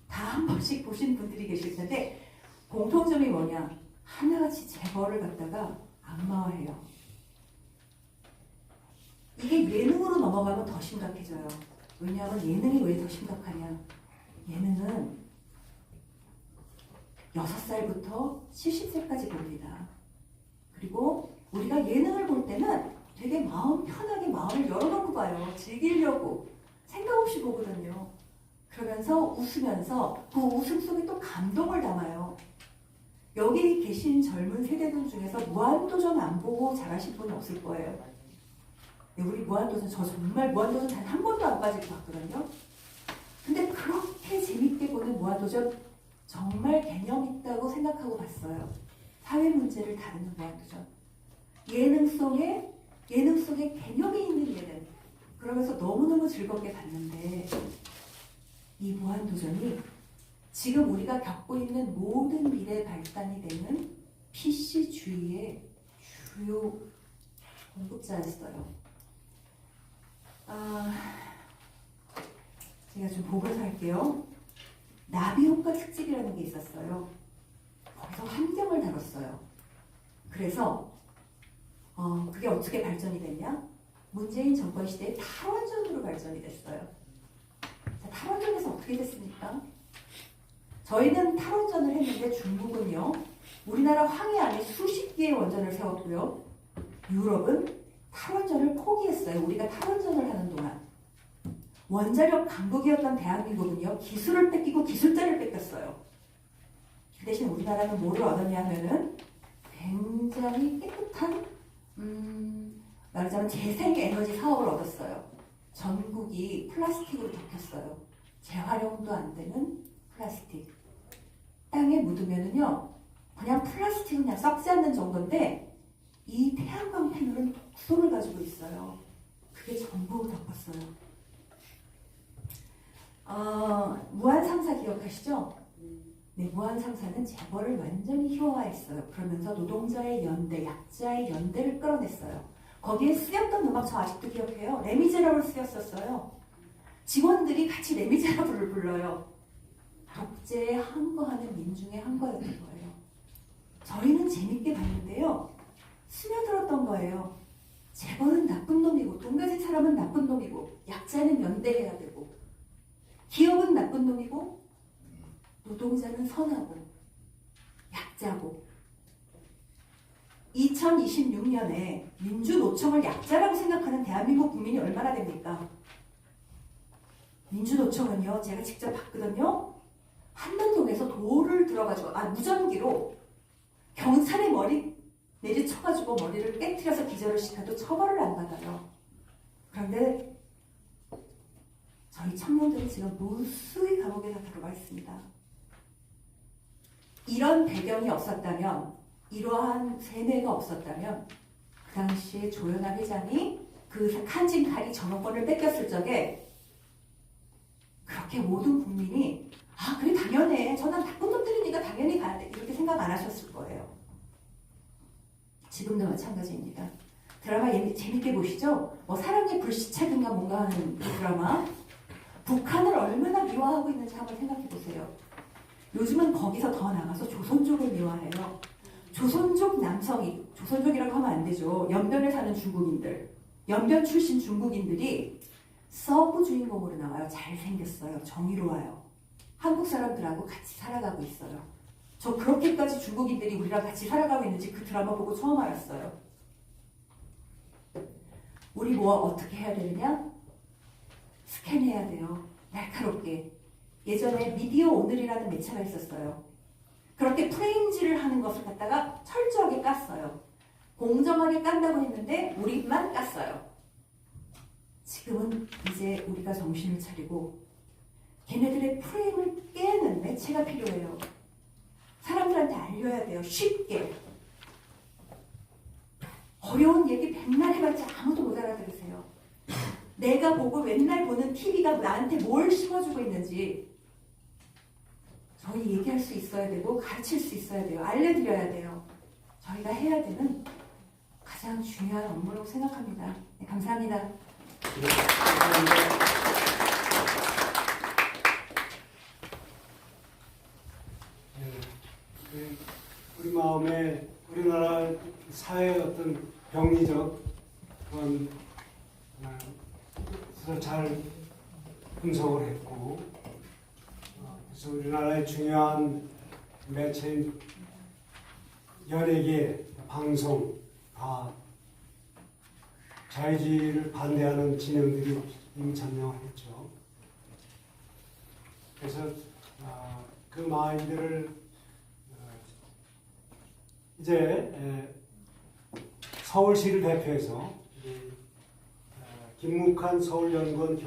다 한 번씩 보신 분들이 계실 텐데 공통점이 뭐냐? 하나같이 재벌을 갖다가 악마화해요. 이게 예능으로 넘어가면 더 심각해져요. 왜냐하면 예능이 왜 더 심각하냐? 예능은 6살부터 70세까지 봅니다. 그리고 우리가 예능을 볼 때는 되게 마음 편하게 마음을 열어놓고 봐요. 즐기려고. 생각 없이 보거든요. 그러면서 웃으면서 그 웃음 속에 또 감동을 담아요. 여기 계신 젊은 세대들 중에서 무한도전 안 보고 자라신 분은 없을 거예요. 우리 무한도전, 저 정말 무한도전 단 한 번도 안 빠지고 봤거든요. 근데 그렇게 재밌게 보는 무한도전 정말 개념 있다고 생각하고 봤어요. 사회 문제를 다루는 무한도전. 예능 속에 개념이 있는 예능. 그러면서 너무너무 즐겁게 봤는데 이 무한도전이 지금 우리가 겪고 있는 모든 미래 발단이 되는 PC주의의 주요 공급자였어요. 제가 좀 보고서 할게요. 나비효과 특집이라는 게 있었어요. 거기서 환경을 다뤘어요. 그래서 그게 어떻게 발전이 됐냐? 문재인 정권 시대에 탈원전으로 발전이 됐어요. 자, 탈원전에서 어떻게 됐습니까? 저희는 탈원전을 했는데 중국은요, 우리나라 황해 안에 수십 개의 원전을 세웠고요. 유럽은 탈원전을 포기했어요. 우리가 탈원전을 하는 동안. 원자력 강국이었던 대한민국은요, 기술을 뺏기고 기술자를 뺏겼어요. 그 대신 우리나라는 뭐를 얻었냐 하면은 굉장히 깨끗한, 말하자면 재생에너지 사업을 얻었어요. 전국이 플라스틱으로 덮였어요. 재활용도 안 되는 플라스틱. 땅에 묻으면은요, 그냥 플라스틱은 그냥 썩지 않는 정도인데, 이 태양광 패널은 독소를 가지고 있어요. 그게 전국을 덮었어요. 무한상사 기억하시죠? 네, 무한상사는 재벌을 완전히 희화화했어요. 그러면서 노동자의 연대, 약자의 연대를 끌어냈어요. 거기에 쓰였던 음악 저 아직도 기억해요. 레미제라블을 쓰였었어요. 직원들이 같이 레미제라블을 불러요. 독재에 항거하는 민중의 항거였던 거예요. 저희는 재밌게 봤는데요. 스며들었던 거예요. 재벌은 나쁜 놈이고 돈 가진 사람은 나쁜 놈이고 약자는 연대해야 되고 기업은 나쁜 놈이고 노동자는 선하고 약자고 2026년에 민주노총을 약자라고 생각하는 대한민국 국민이 얼마나 됩니까? 민주노총은요, 제가 직접 봤거든요. 한남동에서 돌을 들어가지고 무전기로 경찰의 머리 내리쳐가지고 머리를 깨트려서 기절을 시켜도 처벌을 안 받아요. 그런데 저희 청년들은 지금 무수히 감옥에 다 들어가 있습니다. 이런 배경이 없었다면, 이러한 세뇌가 없었다면 그 당시에 조현아 회장이 그 칸진칼이 정권을 뺏겼을 적에 그렇게 모든 국민이 그래 당연해. 저는 나쁜 놈들이니까 당연히 가야 돼. 이렇게 생각 안 하셨을 거예요. 지금도 마찬가지입니다. 드라마 재밌게 보시죠? 사랑의 불시착인가 뭔가 하는 그 드라마. 북한을 얼마나 미화하고 있는지 한번 생각해 보세요. 요즘은 거기서 더 나가서 조선족을 미화해요. 조선족 남성이, 조선족이라고 하면 안 되죠. 연변에 사는 중국인들, 연변 출신 중국인들이 서브 주인공으로 나와요. 잘생겼어요. 정의로워요. 한국 사람들하고 같이 살아가고 있어요. 저 그렇게까지 중국인들이 우리랑 같이 살아가고 있는지 그 드라마 보고 처음 알았어요. 우리 어떻게 해야 되느냐? 스캔해야 돼요. 날카롭게. 예전에 미디어 오늘이라는 매체가 있었어요. 그렇게 프레임질을 하는 것을 갖다가 철저하게 깠어요. 공정하게 깐다고 했는데 우리만 깠어요. 지금은 이제 우리가 정신을 차리고 걔네들의 프레임을 깨는 매체가 필요해요. 사람들한테 알려야 돼요. 쉽게. 어려운 얘기 백날 해봤자 아무도 못 알아들으세요. 내가 보고 맨날 보는 TV가 나한테 뭘 심어주고 있는지 저희 얘기할 수 있어야 되고 가르칠 수 있어야 돼요. 알려드려야 돼요. 저희가 해야 되는 가장 중요한 업무라고 생각합니다. 네, 감사합니다. 우리 마음에 우리나라 사회의 어떤 병리적 그런 것을 잘 분석을 했고, 그래서 우리나라의 중요한 매체인 연예계, 방송 다 자유주의를 반대하는 진영들이 이미 점령을 했죠. 그래서 그 마인드를 이제 서울시를 대표해서 김묵한 서울연구원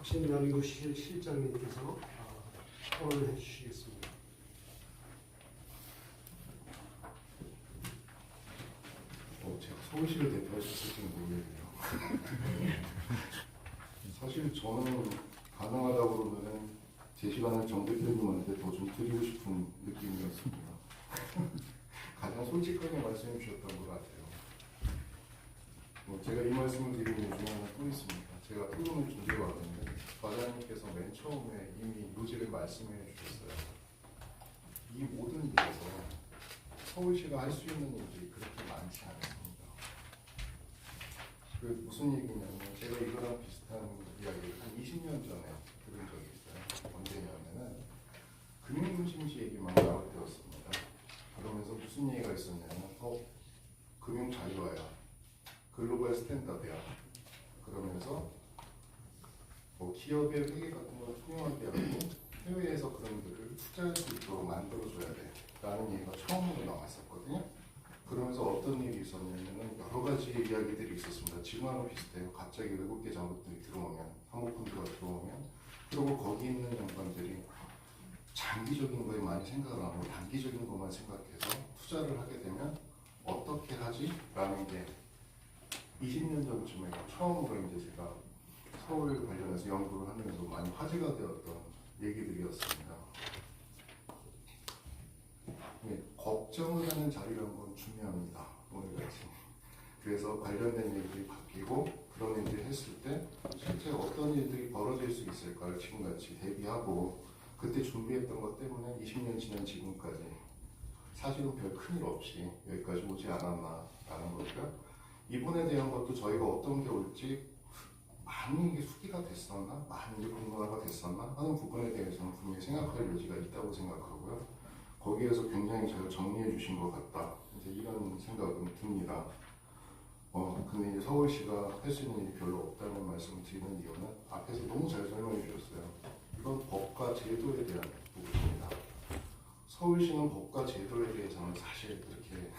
경제혁신연구실 실장님께서 토론을 해주시겠습니다. 서울시를 대표하셨을지는 모르겠네요. 사실 저는 가능하다고 그러면 제 시간을 정 대표님한테 더 좀 드리고 싶은 느낌이었습니다. 가장 솔직하게 말씀해 주셨던 것 같아요. 제가 이 말씀을 드리는 이유 중에 하나 또 있습니다. 제가 토론을 준비해 왔는데 과장님께서 맨 처음에 이미 요지를 말씀해 주셨어요. 이 모든 일에서 서울시가 할 수 있는 일이 그렇게 많지 않습니다. 그 무슨 얘기냐면 제가 이거랑 비슷한 이야기를 한 20년 전에 들은 적이 있어요. 언제냐면은 금융중심지 얘기만 나올 때였습니다. 그러면서 무슨 얘기가 있었냐면 금융 자유화야, 글로벌 스탠다드야. 그러면서 기업의 회계 같은 걸 투명하게 하고 해외에서 그런 들을 투자할 수 있도록 만들어줘야 돼 라는 얘기가 처음으로 나왔었거든요. 그러면서 어떤 일이 있었냐면 여러 가지 이야기들이 있었습니다. 지금하고 비슷해요. 갑자기 외국계 자금들이 들어오면, 사모펀드가 들어오면, 그리고 거기 있는 양반들이 장기적인 거에 많이 생각을 하고 단기적인 것만 생각해서 투자를 하게 되면 어떻게 하지? 라는 게 20년 전쯤에 처음으로 이제 제가 서울 관련해서 연구를 하면서 많이 화제가 되었던 얘기들이었습니다. 걱정을 하는 자리라는 건 중요합니다. 오늘같이. 그래서 관련된 얘기들이 바뀌고 그런 일들이 했을 때 실제 어떤 일들이 벌어질 수 있을까를 지금같이 대비하고 그때 준비했던 것 때문에 20년 지난 지금까지 사실은 별 큰일 없이 여기까지 오지 않았나라는 거고요. 이번에 대한 것도 저희가 어떤 게 올지 많이 이게 수기가 됐었나? 많이 이제 공론화가 됐었나? 하는 부분에 대해서는 분명히 생각할 여지가 있다고 생각하고요. 거기에서 굉장히 잘 정리해 주신 것 같다. 이제 이런 생각은 듭니다. 근데 이제 서울시가 할 수 있는 일이 별로 없다는 말씀을 드리는 이유는 앞에서 너무 잘 설명해 주셨어요. 이건 법과 제도에 대한 부분입니다. 서울시는 법과 제도에 대해서는 사실 그렇게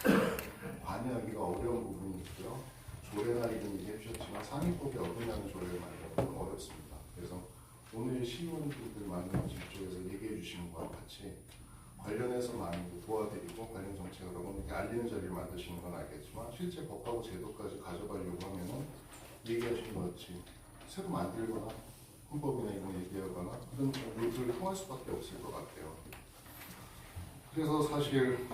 관여하기가 어려운 부분이 있고요. 조례나 이런 얘기 해주셨지만 상위법에 어긋나는 조례를 만들기는 어렵습니다. 그래서 오늘 시의원분들 많은 쪽에서 얘기해 주시는 것과 같이 관련해서 많이 도와드리고 관련 정책을 하고 이렇게 알리는 자리를 만드시는 건 알겠지만 실제 법하고 제도까지 가져가려고 하면은 얘기하신 것 같이 새로 만들거나 헌법이나 이런 거 얘기하거나 그런 루트를 통할 수밖에 없을 것 같아요. 그래서 사실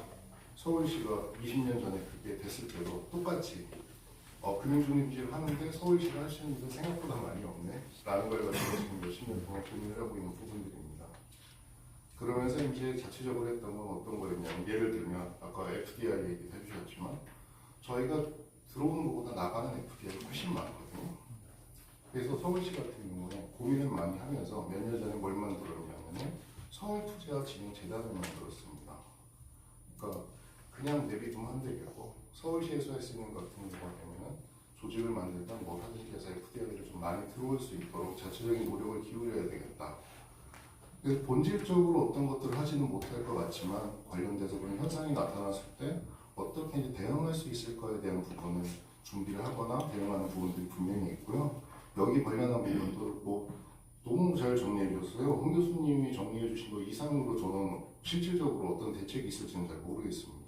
서울시가 20년 전에 그게 됐을 때도 똑같이 금융중심지를 하는데 서울시가 할 수 있는 일은 생각보다 많이 없네 라는 걸 가지고 지금 몇십 년 동안 고민을 하고 있는 부분들입니다. 그러면서 이제 자체적으로 했던 건 어떤 거였냐면 예를 들면 아까 FDI 얘기도 해주셨지만 저희가 들어오는 것보다 나가는 FDI가 훨씬 많거든요. 그래서 서울시 같은 경우에 고민을 많이 하면서 몇 년 전에 뭘 만들었냐면 서울투자진흥재단을 만들었습니다. 그러니까 그냥 내비두면 안 되겠고 서울시에서 할 수 있는 것 같은 경우에는 조직을 만들던 뭘 하든지 해서 FDI를 좀 많이 들어올 수 있도록 자체적인 노력을 기울여야 되겠다. 그래서 본질적으로 어떤 것들을 하지는 못할 것 같지만 관련돼서 그런 현상이 나타났을 때 어떻게 이제 대응할 수 있을까에 대한 부분을 준비를 하거나 대응하는 부분들이 분명히 있고요. 여기 관련한 부분도 너무 잘 정리해 주셨어요. 홍 교수님이 정리해 주신 거 이상으로 저는 실질적으로 어떤 대책이 있을지는 잘 모르겠습니다.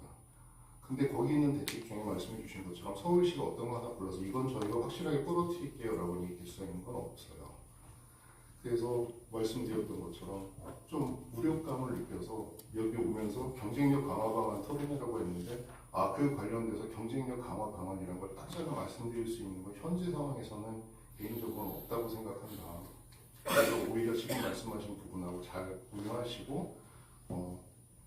근데 거기 있는 대책 중에 말씀해 주신 것처럼 서울시가 어떤 거 하나 골라서 이건 저희가 확실하게 끌어뜨릴게요 라고 얘기할 수 있는 건 없어요. 그래서 말씀드렸던 것처럼 좀 무력감을 느껴서 여기 오면서 경쟁력 강화 방안 토론이라고 했는데 그 관련돼서 경쟁력 강화 방안이라는 걸 딱 제가 말씀드릴 수 있는 건 현재 상황에서는 개인적으로는 없다고 생각합니다. 그래서 오히려 지금 말씀하신 부분하고 잘 공유하시고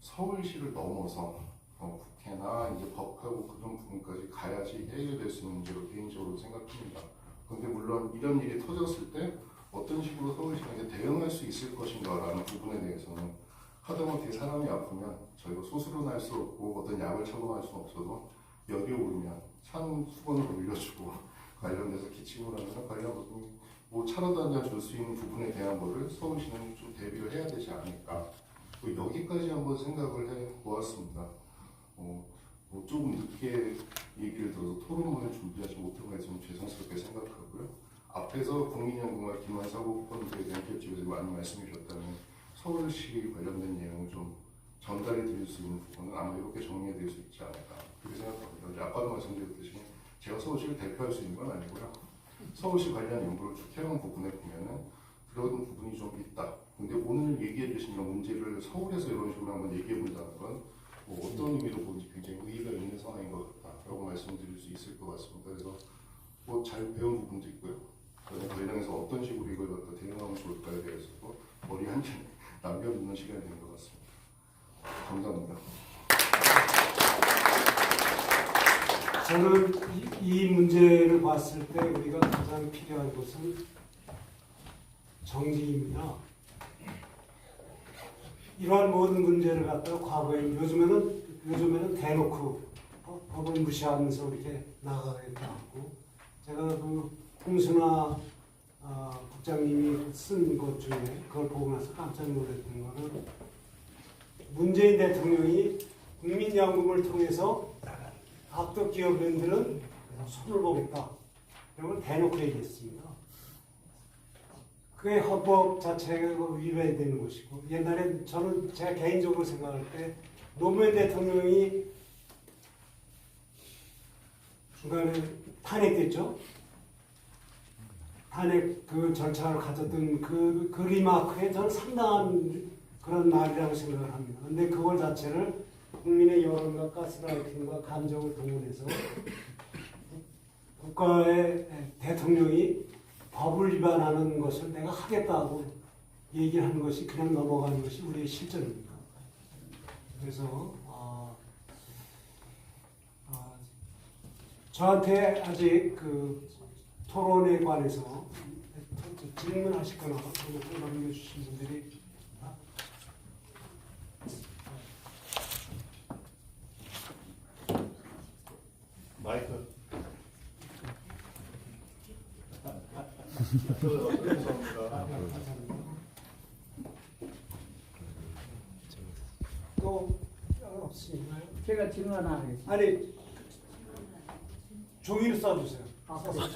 서울시를 넘어서 국회나 이제 법하고 그런 부분까지 가야지 해결될 수 있는 문제로 개인적으로 생각합니다. 그런데 물론 이런 일이 터졌을 때 어떤 식으로 서울시가 이제 대응할 수 있을 것인가라는 부분에 대해서는 하다못해 사람이 아프면 저희가 수술은 할 수 없고 어떤 약을 처방할 수는 없어도 여기 오면 산수건을 올려주고 관련돼서 기침을 하면 관련 부분이 차라도 한 잔 줄 수 있는 부분에 대한 거를 서울시는 좀 대비를 해야 되지 않을까. 여기까지 한번 생각을 해보았습니다. 조금 늦게 얘기를 들어서 토론문을 준비하지 못한 것에 좀 죄송스럽게 생각하고요. 앞에서 국민연금과 기만사고 펀드에 대한 결집에서 많이 말씀해 주셨다면 서울시 관련된 내용을 좀 전달해 드릴 수 있는 부분은 아마 이렇게 정리해 드릴 수 있지 않을까 그렇게 생각합니다. 아까도 말씀드렸듯이 제가 서울시를 대표할 수 있는 건 아니고요. 서울시 관련 연구를 쭉 해온 부분에 보면은 그런 부분이 좀 있다. 근데 오늘 얘기해 주신 이런 문제를 서울에서 이런 식으로 한번 얘기해 본다는 건 어떤 의미로 보는지 굉장히 의의가 있는 상황인 것 같다라고 말씀드릴 수 있을 것 같습니다. 그래서 잘 배운 부분도 있고요. 관련해서 어떤 식으로 이걸 갖다 대응하면 좋을까에 대해서도 머리 한 개 남겨두는 시간이 되는 것 같습니다. 감사합니다. 저는 이 문제를 봤을 때 우리가 가장 필요한 것은 정직입니다. 이러한 모든 문제를 갖다가 과거에 요즘에는 대놓고 법을 무시하면서 이렇게 나가겠다 하고, 제가 그 홍순아 국장님이 쓴 것 중에 그걸 보고 나서 깜짝 놀랐던 거는, 문재인 대통령이 국민연금을 통해서 악덕 기업인들은 손을 보겠다, 이런 걸 대놓고 얘기했습니다. 그게 헌법 자체가 위배되는 것이고, 옛날에 저는 제가 개인적으로 생각할 때 노무현 대통령이 중간에 탄핵됐죠. 탄핵 그 절차를 가졌던 그 리마크에 저는 상당한 그런 말이라고 생각을 합니다. 근데 그걸 자체를 국민의 여론과 가스라이팅과 감정을 동원해서 국가의 대통령이 법을 위반하는 것을 내가 하겠다고 얘기를 하는 것이 그냥 넘어가는 것이 우리의 실정입니다. 그래서 저한테 아직 그 토론에 관해서 질문하시거나 그런 걸 남겨주신 분들이 마이크. 또 없으신가요? 제가 질문 하나 하겠습니다. 아니, 종이를 써주세요.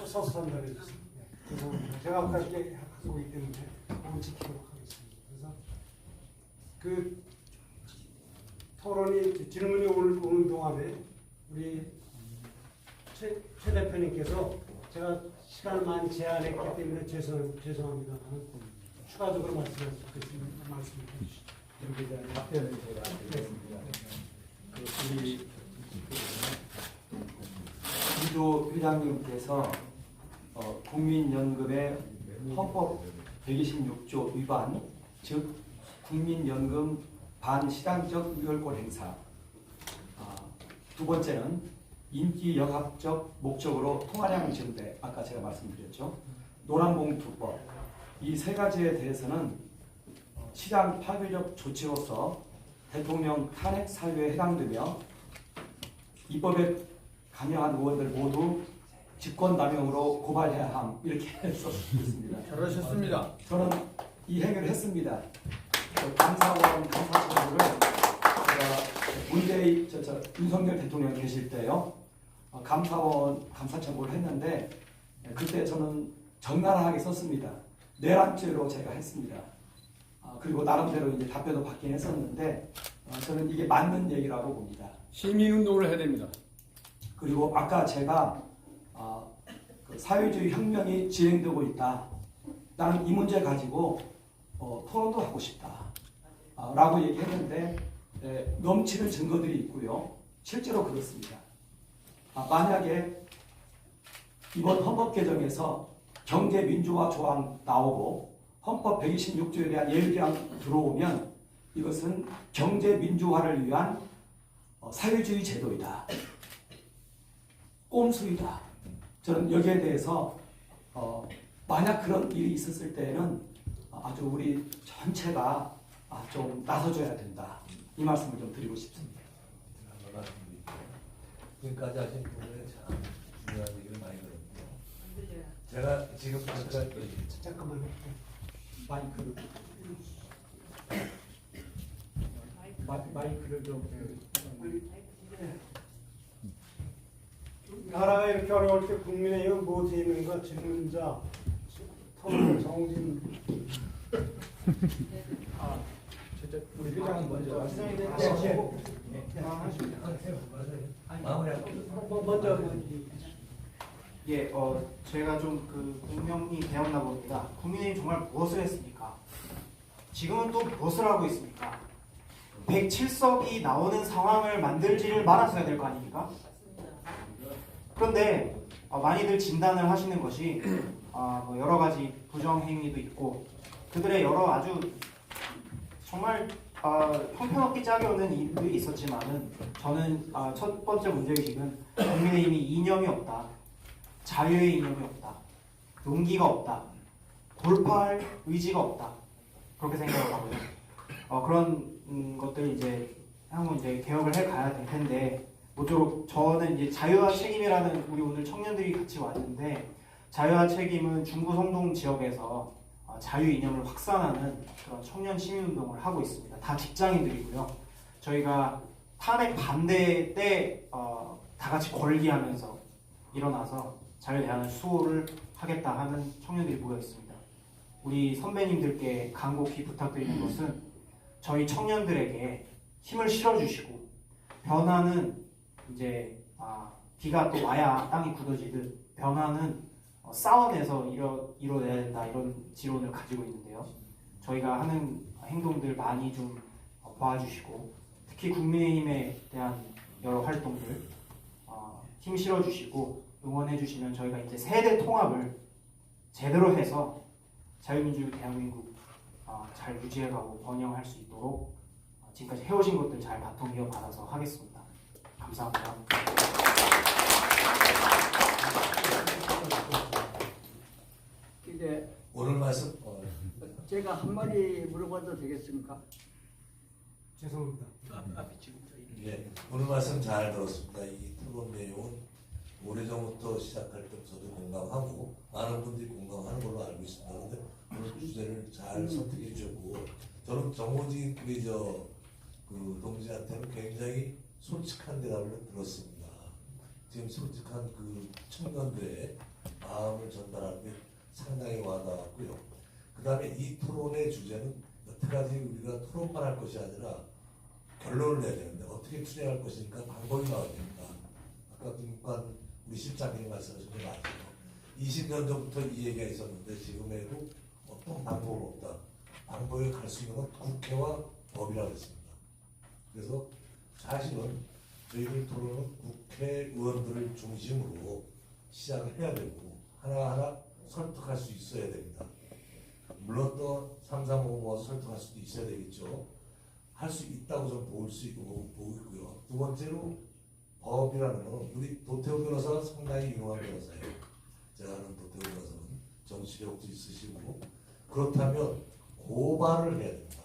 써서 전달해주세요. 죄송합니다. 제가 아까 이렇게 하고 있기 때문에 한번 지키도록 하겠습니다. 그래서 그 토론이, 질문이 오는 동안에 우리 최 대표님께서, 제가 시간을 많이 제한했기 때문에 죄송합니다만 추가적으로 말씀해 주시죠. 여기 대한 답변을 제가 드리겠습니다. 우리 이조 회장님께서 국민연금의 헌법 126조 위반, 즉 국민연금 반시장적 의결권 행사, 두 번째는 인기 영합적 목적으로 통화량 증대, 아까 제가 말씀드렸죠. 노란봉투법, 이 세 가지에 대해서는 시장 파괴적 조치로서 대통령 탄핵 사유에 해당되며 입법에 감행한 의원들 모두 직권남용으로 고발해야 함, 이렇게 썼습니다. 잘하셨습니다. 저는 이 행위를 했습니다. 감사원 감사청구를 제가 윤석열 대통령 계실 때요, 감사원 감사청구를 했는데, 그때 저는 적나라하게 썼습니다. 내란죄로 제가 했습니다. 그리고 나름대로 이제 답변도 받긴 했었는데, 저는 이게 맞는 얘기라고 봅니다. 시민운동을 해야 됩니다. 그리고 아까 제가 그 사회주의 혁명이 진행되고 있다, 나는 이 문제 가지고 토론도 하고 싶다 라고 얘기했는데, 넘치는 증거들이 있고요. 실제로 그렇습니다. 만약에 이번 헌법 개정에서 경제민주화 조항 나오고 헌법 126조에 대한 예외조항 들어오면 이것은 경제민주화를 위한 사회주의 제도이다, 꼼수이다. 저는 여기에 대해서 만약 그런 일이 있었을 때에는 아주 우리 전체가 좀 나서줘야 된다, 이 말씀을 좀 드리고 싶습니다. 지금까지 하신 부분에 참 중요한 얘기를 많이 들었고요. 제가 지금 아까 잠깐만요. 마이크를 좀. 나라가 이렇게 어려울 때 국민의힘 못해 있는가 질문자 토론 정진. 우리 회장은 먼저 먼저 예, 제가 좀 그 공명이 되었나 봅니다. 국민의힘 정말 무엇을 했습니까? 지금은 또 무엇을 하고 있습니까? 107석이 나오는 상황을 만들지를 말았어야 될 거 아닙니까? 그런데 많이들 진단을 하시는 것이 뭐 여러 가지 부정 행위도 있고 그들의 여러 아주 정말 형편없기 짝이 없는 일들이 있었지만은 저는 첫 번째 문제의식은 국민의힘이 이념이 없다, 자유의 이념이 없다, 용기가 없다, 돌파할 의지가 없다 그렇게 생각을 하고요. 그런 것들 이제 향후 이제 개혁을 해 가야 될 텐데 모쪼록 저는 이제 자유와 책임이라는 우리 오늘 청년들이 같이 왔는데 자유와 책임은 중구 성동 지역에서 자유 이념을 확산하는 그런 청년 시민운동을 하고 있습니다. 다 직장인들이고요. 저희가 탄핵 반대 때 다 같이 걸기하면서 일어나서 자유에 대한 수호를 하겠다 하는 청년들이 모여 있습니다. 우리 선배님들께 간곡히 부탁드리는 것은 저희 청년들에게 힘을 실어주시고 변화는 이제 비가 또 와야 땅이 굳어지듯 변화는 싸워내서 이뤄내야 된다 이런 지론을 가지고 있는데요. 저희가 하는 행동들 많이 좀 봐주시고 특히 국민의힘에 대한 여러 활동들 힘 실어주시고 응원해주시면 저희가 이제 세대 통합을 제대로 해서 자유민주주의 대한민국 잘 유지해가고 번영할 수 있도록 지금까지 해오신 것들 잘 바통 이어받아서 하겠습니다. 감사합니다. 이제 오늘 말씀 제가 한마디 물어봐도 되겠습니까? 죄송합니다. 예, 오늘 말씀 잘 들었습니다. 이 토론 내용은 오래전부터 시작할 때 저도 공감하고 많은 분들이 공감하는 걸로 알고 있습니다. 그런데 오늘 주제를 잘 선택해 주셨고 저는 정호진 우리 그 동지한테는 굉장히 솔직한 대답을 들었습니다. 지금 솔직한 그 청년들의 마음을 전달하는 게 상당히 와닿았고요. 그 다음에 이 토론의 주제는 여태까지 우리가 토론만 할 것이 아니라 결론을 내야 되는데 어떻게 투쟁할 것이니까 방법이 나와야 됩니다. 아까 김관 우리 실장님이 말씀하신 게 맞아요. 20년 전부터 이 얘기가 있었는데 지금에도 어떤 방법은 없다. 방법에 갈 수 있는 건 국회와 법이라고 했습니다. 그래서 사실은 저희들 토론은 국회의원들을 중심으로 시작을 해야 되고 하나하나 설득할 수 있어야 됩니다. 물론 또 335 설득할 수도 있어야 되겠죠. 할 수 있다고 저는 보고 있고요. 두 번째로 법이라는 건 우리 도태우 변호사가 상당히 유명한 변호사예요. 제가 아는 도태우 변호사는 정치력도 있으시고 그렇다면 고발을 해야 된다.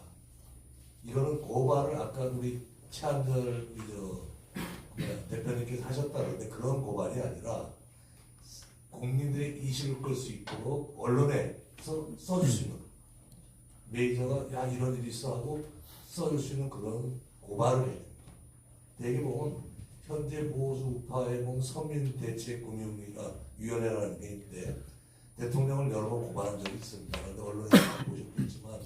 이거는 고발을 아까 우리 최한절 대표님께서 하셨다는데 그런 고발이 아니라 국민들의 이식을 끌 수 있도록 언론에서 써줄 수 있는 메이저가 야 이런 일이 있어 하고 써줄 수 있는 그런 고발을 해야 됩니다. 대개 보면 현재 보수 우파의 서민대책금융위원회라는 게 있는데 대통령을 여러 번 고발한 적이 있습니다. 그런데 언론에서 보셨겠지만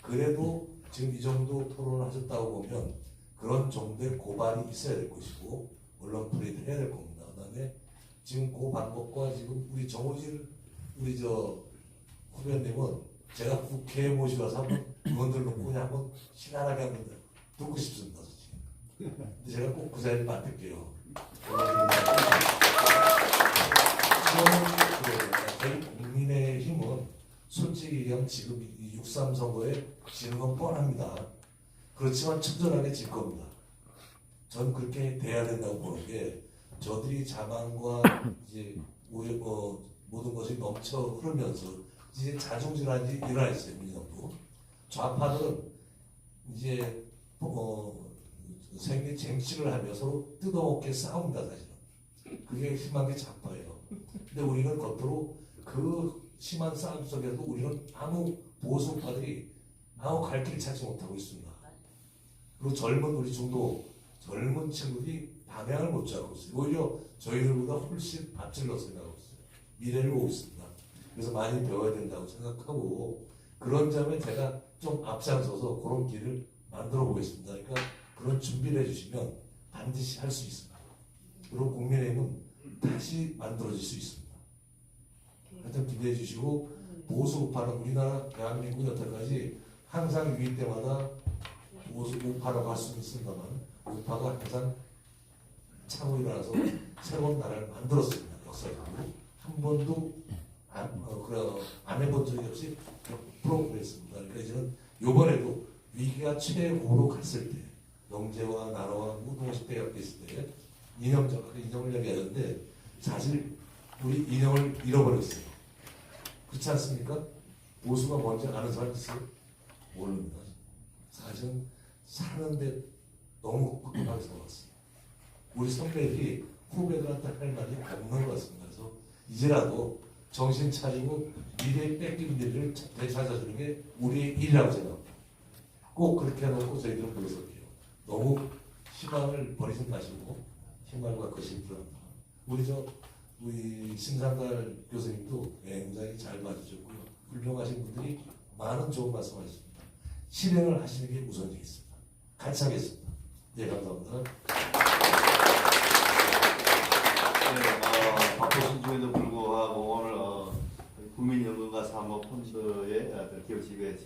그래도 지금 이 정도 토론을 하셨다고 보면 그런 정도의 고발이 있어야 될 것이고 언론 프레이드 해야 될 겁니다. 그다음에 지금 그 방법과 지금 우리 정호진 우리 후배님은 제가 국회에 모시고 와서 한번 의원들 놓고 그냥 한번 시간하게 한번 듣고 싶습니다. 근데 제가 꼭 그 자리를 맡을게요. 저희 국민의힘은 솔직히 얘기하면 지금 6.3 선거에 지는 건 뻔합니다. 그렇지만 처절하게 질 겁니다. 전 그렇게 돼야 된다고 보는 게 저들이 자만과 이제 모든 것이 넘쳐 흐르면서 이제 자중질환이 일어나 있어요. 민주당도. 좌파들은 이제 생리 쟁취를 하며 서로 뜯어먹게 싸웁니다. 사실은. 그게 심한 게 좌파예요. 근데 우리는 겉으로 그 심한 싸움 속에도 우리는 아무 보수파들이 아무 갈 길을 찾지 못하고 있습니다. 그리고 젊은 우리 중도 젊은 친구들이 방향을 못 잡고 있어요. 오히려 저희들보다 훨씬 앞질러 생각하고 있어요. 미래를 보고 있습니다. 그래서 많이 배워야 된다고 생각하고 그런 점에 제가 좀 앞장서서 그런 길을 만들어 보겠습니다. 그러니까 그런 준비를 해주시면 반드시 할 수 있습니다. 그리고 국민의힘은 다시 만들어질 수 있습니다. 하여튼 기대해 주시고 보수 우파는 우리나라 대한민국 여태까지 항상 위기 때마다 보수 우파라고 할 수는 있습니다만 우파가 항상 차고 일어나서 새로운 나라를 만들었습니다. 역사적으로 한 번도 안 해본 적이 없이 100% 그랬습니다. 그러니까 이제는 이번에도 위기가 최고로 갔을 때 영재와 나라와 무동식 대가 있을 때 인형을 이야기하는데 사실 우리 인형을 잃어버렸어요. 그렇지 않습니까? 보수가 먼저 가는 사람 있어요? 모릅니다. 사실은 사는데 너무 빡빡하게 살았어요. 우리 선배들이 후배들한테 할 말이 없는 것 같습니다. 그래서 이제라도 정신 차리고 미래에 뺏긴 일을 되찾아주는 게 우리의 일이라고 생각합니다. 꼭 그렇게 해놓고 저희들은 물러설게요. 너무 희망을 버리지 마시고 희망과 것이 필요합니다. 우리 심상달 교수님도 굉장히 잘 봐주셨고요. 훌륭하신 분들이 많은 좋은 말씀하셨습니다. 실행을 하시는 게 우선이겠습니다. 같이 하겠습니다. 네, 감사합니다. 바쁘신 중에도 불구하고 오늘 국민연금과 사모펀드의 기업 지배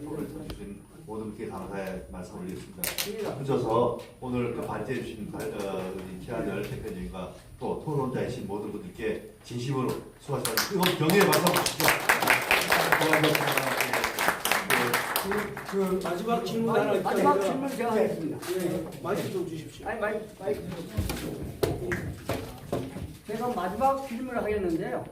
토론을 해주신 모든 분께 감사의 말씀을 올리겠습니다. 혼자서 오늘 발제해 주신 김한열 대표님과 또 토론자이신 모든 분들께 진심으로 수고하셨습니다. 뜨거운 경의의 말씀 주시죠. 그 마지막 질문 하나 마지막 질문 제가 하겠습니다. 마이크 좀 주십시오. 아니 마이크 제가 마지막 질문을 하겠는데요.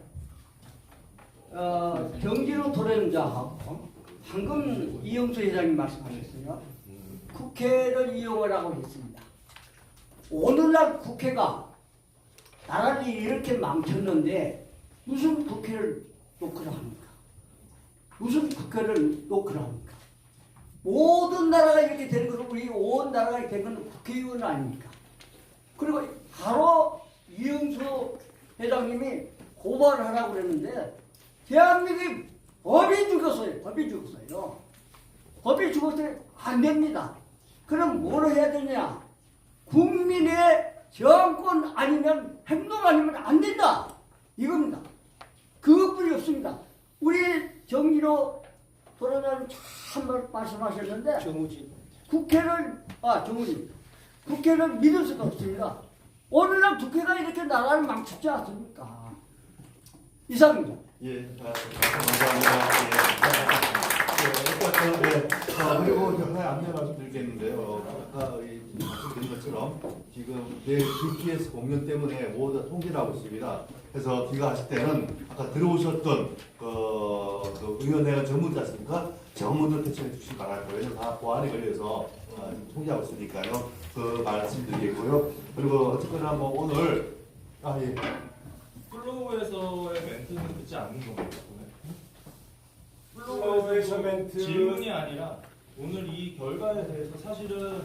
경기로 도전자하고 방금 이영수 회장님 말씀하셨어요. 국회를 이용하라고 했습니다. 오늘날 국회가 나라를 이렇게 망쳤는데 무슨 국회를 놓으라 합니까? 무슨 국회를 놓으라 합니까? 모든 나라가 이렇게 되는 것은 우리 온 나라가 된 건 국회의원 아닙니까? 그리고 바로 이영수 회장님이 고발을 하라고 그랬는데 대한민국이 법이 죽었어요. 법이 죽었어요. 안 됩니다. 그럼 뭘 해야 되냐? 국민의 정권 아니면 행동 아니면 안 된다. 이겁니다. 그것뿐이 없습니다. 우리 정진호 도련님 참 말씀하셨는데 국회를 믿을 수가 없습니다. 오늘날 국회가 이렇게 나라를 망치지 않습니까? 이상입니다. 예, 감사합니다. 그리고 하나 안내 말씀드리겠는데요. 아까 말씀드린 것처럼 지금 내일 BTS 공연 때문에 모두 다 통제를 하고 있습니다. 그래서 귀가하실 때는 아까 들어오셨던 그 의원회가 전문지 않습니까? 전문을 대처해 주시기 바라고요. 왜냐면 다 보안에 걸려서 통제하고 있으니까요. 그 말씀드리겠고요. 그리고 어쨌거나 뭐 오늘 플로우에서의 멘트는 듣지 않는 겁니다. 플로우에서 멘트 질문이 아니라 오늘 이 결과에 대해서 사실은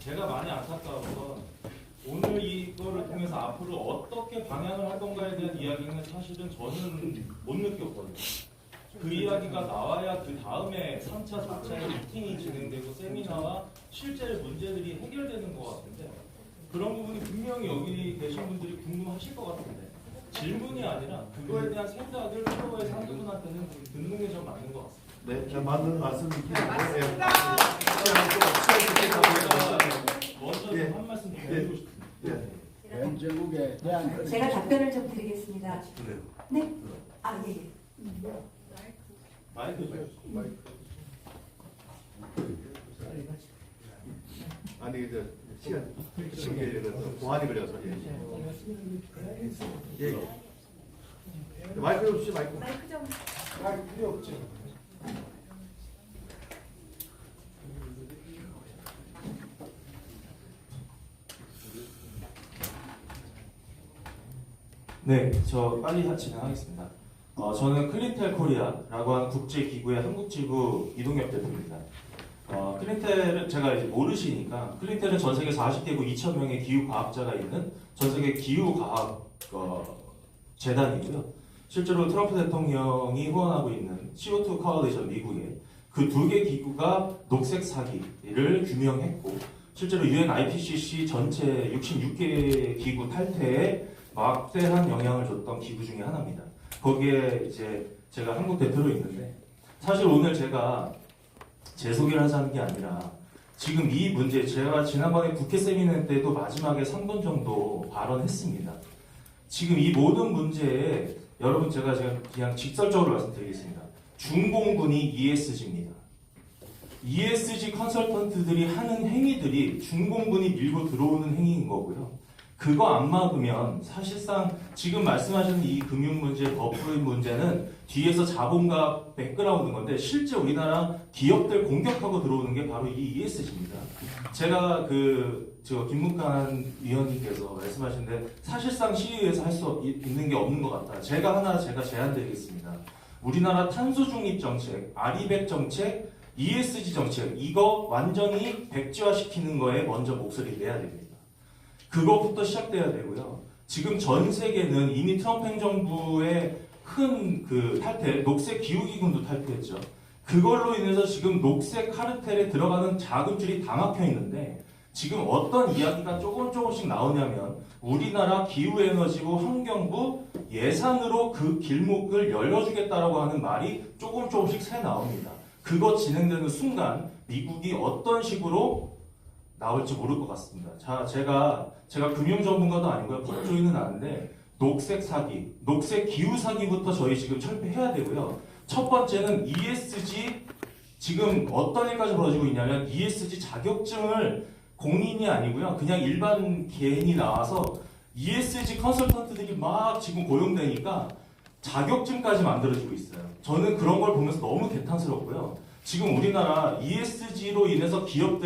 제가 많이 안타까운 건 오늘 이거를 통해서 앞으로 어떻게 방향을 할 건가에 대한 이야기는 사실은 저는 못 느꼈거든요. 그 이야기가 나와야 그 다음에 3차, 4차의 미팅이 진행되고 세미나와 실제 문제들이 해결되는 것 같은데 그런 부분이 분명히 여기 계신 분들이 궁금하실 것 같은데 질문이 아니라 그거에 대한 생각을 프로의 상대분한테는 듣는 게 좀 맞는 것 같습니다. 네, 맞는 말씀입니다. 맞습니다. 먼저 한 말씀 드리고 싶습니다. 제가 답변을 좀 드리겠습니다. 네? 예. 마이크 주세요. 아니 이제 시간이 보안이 걸려서 예. 마이크 좀 주시죠. 마이크 좀. 마이크 필요 없죠. 네, 저 빨리 진행하겠습니다. 저는 클린텔 코리아라고 하는 국제기구의 한국지부 이동엽 대표입니다. 클린텔은 제가 이제 모르시니까 클린텔은 전 세계 40개국 2,000명의 기후과학자가 있는 전 세계 기후과학 재단이고요. 실제로 트럼프 대통령이 후원하고 있는 CO2 코얼리션 미국의 그 두 개 기구가 녹색 사기를 규명했고 실제로 UN IPCC 전체 66개 기구 탈퇴에 막대한 영향을 줬던 기구 중에 하나입니다. 거기에 이제 제가 한국 대표로 있는데 사실 오늘 제가 제 소개를 하자는 게 아니라 지금 이 문제 제가 지난번에 국회 세미나 때도 마지막에 3분 정도 발언했습니다. 지금 이 모든 문제에 여러분 제가 그냥 직설적으로 말씀드리겠습니다. 중공군이 ESG입니다. ESG 컨설턴트들이 하는 행위들이 중공군이 밀고 들어오는 행위인 거고요. 그거 안 막으면 사실상 지금 말씀하시는 이 금융 문제, 버프의 문제는 뒤에서 자본과 백그라운드 건데 실제 우리나라 기업들 공격하고 들어오는 게 바로 이 ESG입니다. 제가 김문관 위원님께서 말씀하시는데 사실상 시의회에서 할 수 있는 게 없는 것 같다. 제가 제안드리겠습니다. 우리나라 탄소 중립 정책, 아리백 정책, ESG 정책 이거 완전히 백지화시키는 거에 먼저 목소리를 내야 됩니다. 그것부터 시작돼야 되고요. 지금 전 세계는 이미 트럼프 행정부의 큰 탈퇴, 녹색 기후기금도 탈퇴했죠. 그걸로 인해서 지금 녹색 카르텔에 들어가는 자금줄이 다 막혀 있는데 지금 어떤 이야기가 조금씩 나오냐면 우리나라 기후에너지부 환경부 예산으로 그 길목을 열어주겠다라고 하는 말이 조금씩 새 나옵니다. 그거 진행되는 순간 미국이 어떤 식으로 나올지 모를 것 같습니다. 자, 제가 금융 전문가도 아니고요. 법조인은 아는데 녹색 사기, 녹색 기후 사기부터 저희 지금 철폐해야 되고요. 첫 번째는 ESG 지금 어떤 일까지 벌어지고 있냐면 ESG 자격증을 공인이 아니고요. 그냥 일반 개인이 나와서 ESG 컨설턴트들이 막 지금 고용되니까 자격증까지 만들어지고 있어요. 저는 그런 걸 보면서 너무 개탄스럽고요. 지금 우리나라 ESG로 인해서 기업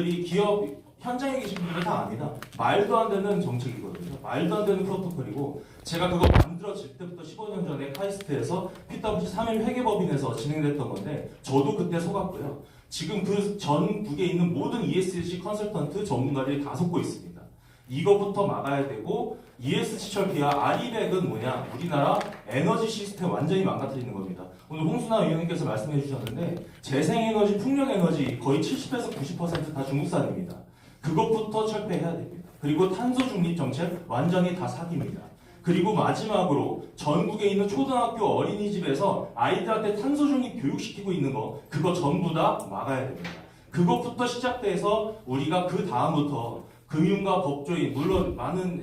현장에 계신 분들은 다 압니다. 말도 안 되는 정책이거든요. 말도 안 되는 프로토콜이고 제가 그거 만들어질 때부터 15년 전에 카이스트에서 PwC 3일 회계법인에서 진행됐던 건데 저도 그때 속았고요. 지금 그 전국에 있는 모든 ESG 컨설턴트 전문가들이 다 속고 있습니다. 이거부터 막아야 되고 ESG 철폐와 아리백은 뭐냐? 우리나라 에너지 시스템 완전히 망가뜨리는 겁니다. 오늘 홍순아 위원님께서 말씀해 주셨는데 재생에너지, 풍력에너지 거의 70에서 90% 다 중국산입니다. 그것부터 철폐해야 됩니다. 그리고 탄소 중립 정책 완전히 다 사기입니다. 그리고 마지막으로 전국에 있는 초등학교 어린이집에서 아이들한테 탄소 중립 교육시키고 있는 거 그거 전부 다 막아야 됩니다. 그것부터 시작돼서 우리가 그 다음부터 금융과 법조인 물론 많은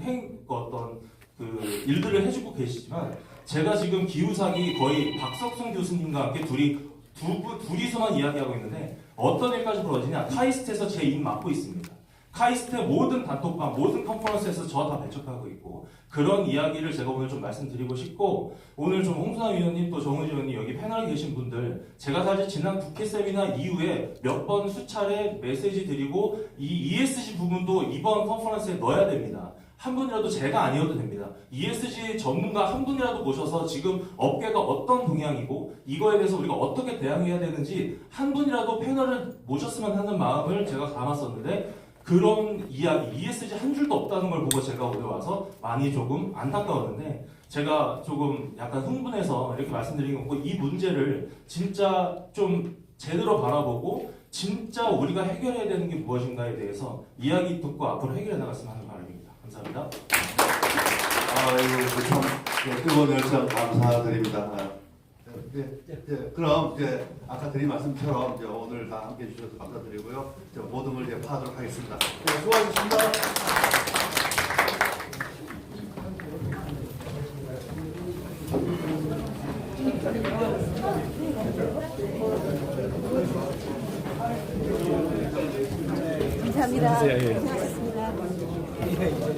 일들을 해주고 계시지만 제가 지금 기후사기 거의 박석순 교수님과 함께 둘이서만 이야기하고 있는데 어떤 일까지 벌어지냐 카이스트에서 제 입 막고 있습니다. 카이스트의 모든 단톡방, 모든 컨퍼런스에서 저 다 배척하고 있고 그런 이야기를 제가 오늘 좀 말씀드리고 싶고 오늘 좀 홍순아 위원님 또 정의지 의원님 여기 패널에 계신 분들 제가 사실 지난 국회 세미나 이후에 몇 번 수차례 메시지 드리고 이 ESG 부분도 이번 컨퍼런스에 넣어야 됩니다. 한 분이라도 제가 아니어도 됩니다. ESG 전문가 한 분이라도 모셔서 지금 업계가 어떤 동향이고 이거에 대해서 우리가 어떻게 대응해야 되는지 한 분이라도 패널을 모셨으면 하는 마음을 제가 담았었는데 그런 이야기, ESG 한 줄도 없다는 걸 보고 제가 오늘 와서 많이 조금 안타까웠는데 제가 조금 약간 흥분해서 이렇게 말씀드린 거고 이 문제를 진짜 좀 제대로 바라보고 진짜 우리가 해결해야 되는 게 무엇인가에 대해서 이야기 듣고 앞으로 해결해 나갔으면 하는 바람입니다. 감사합니다. 아이고, 참 뜨거운 열정 감사드립니다. 그럼 이제 아까 드린 말씀처럼 이제 오늘 다 함께 해주셔서 감사드리고요. 모든 걸 이제 파하도록 하겠습니다. 수고하셨습니다. 감사합니다. 고생하셨습니다.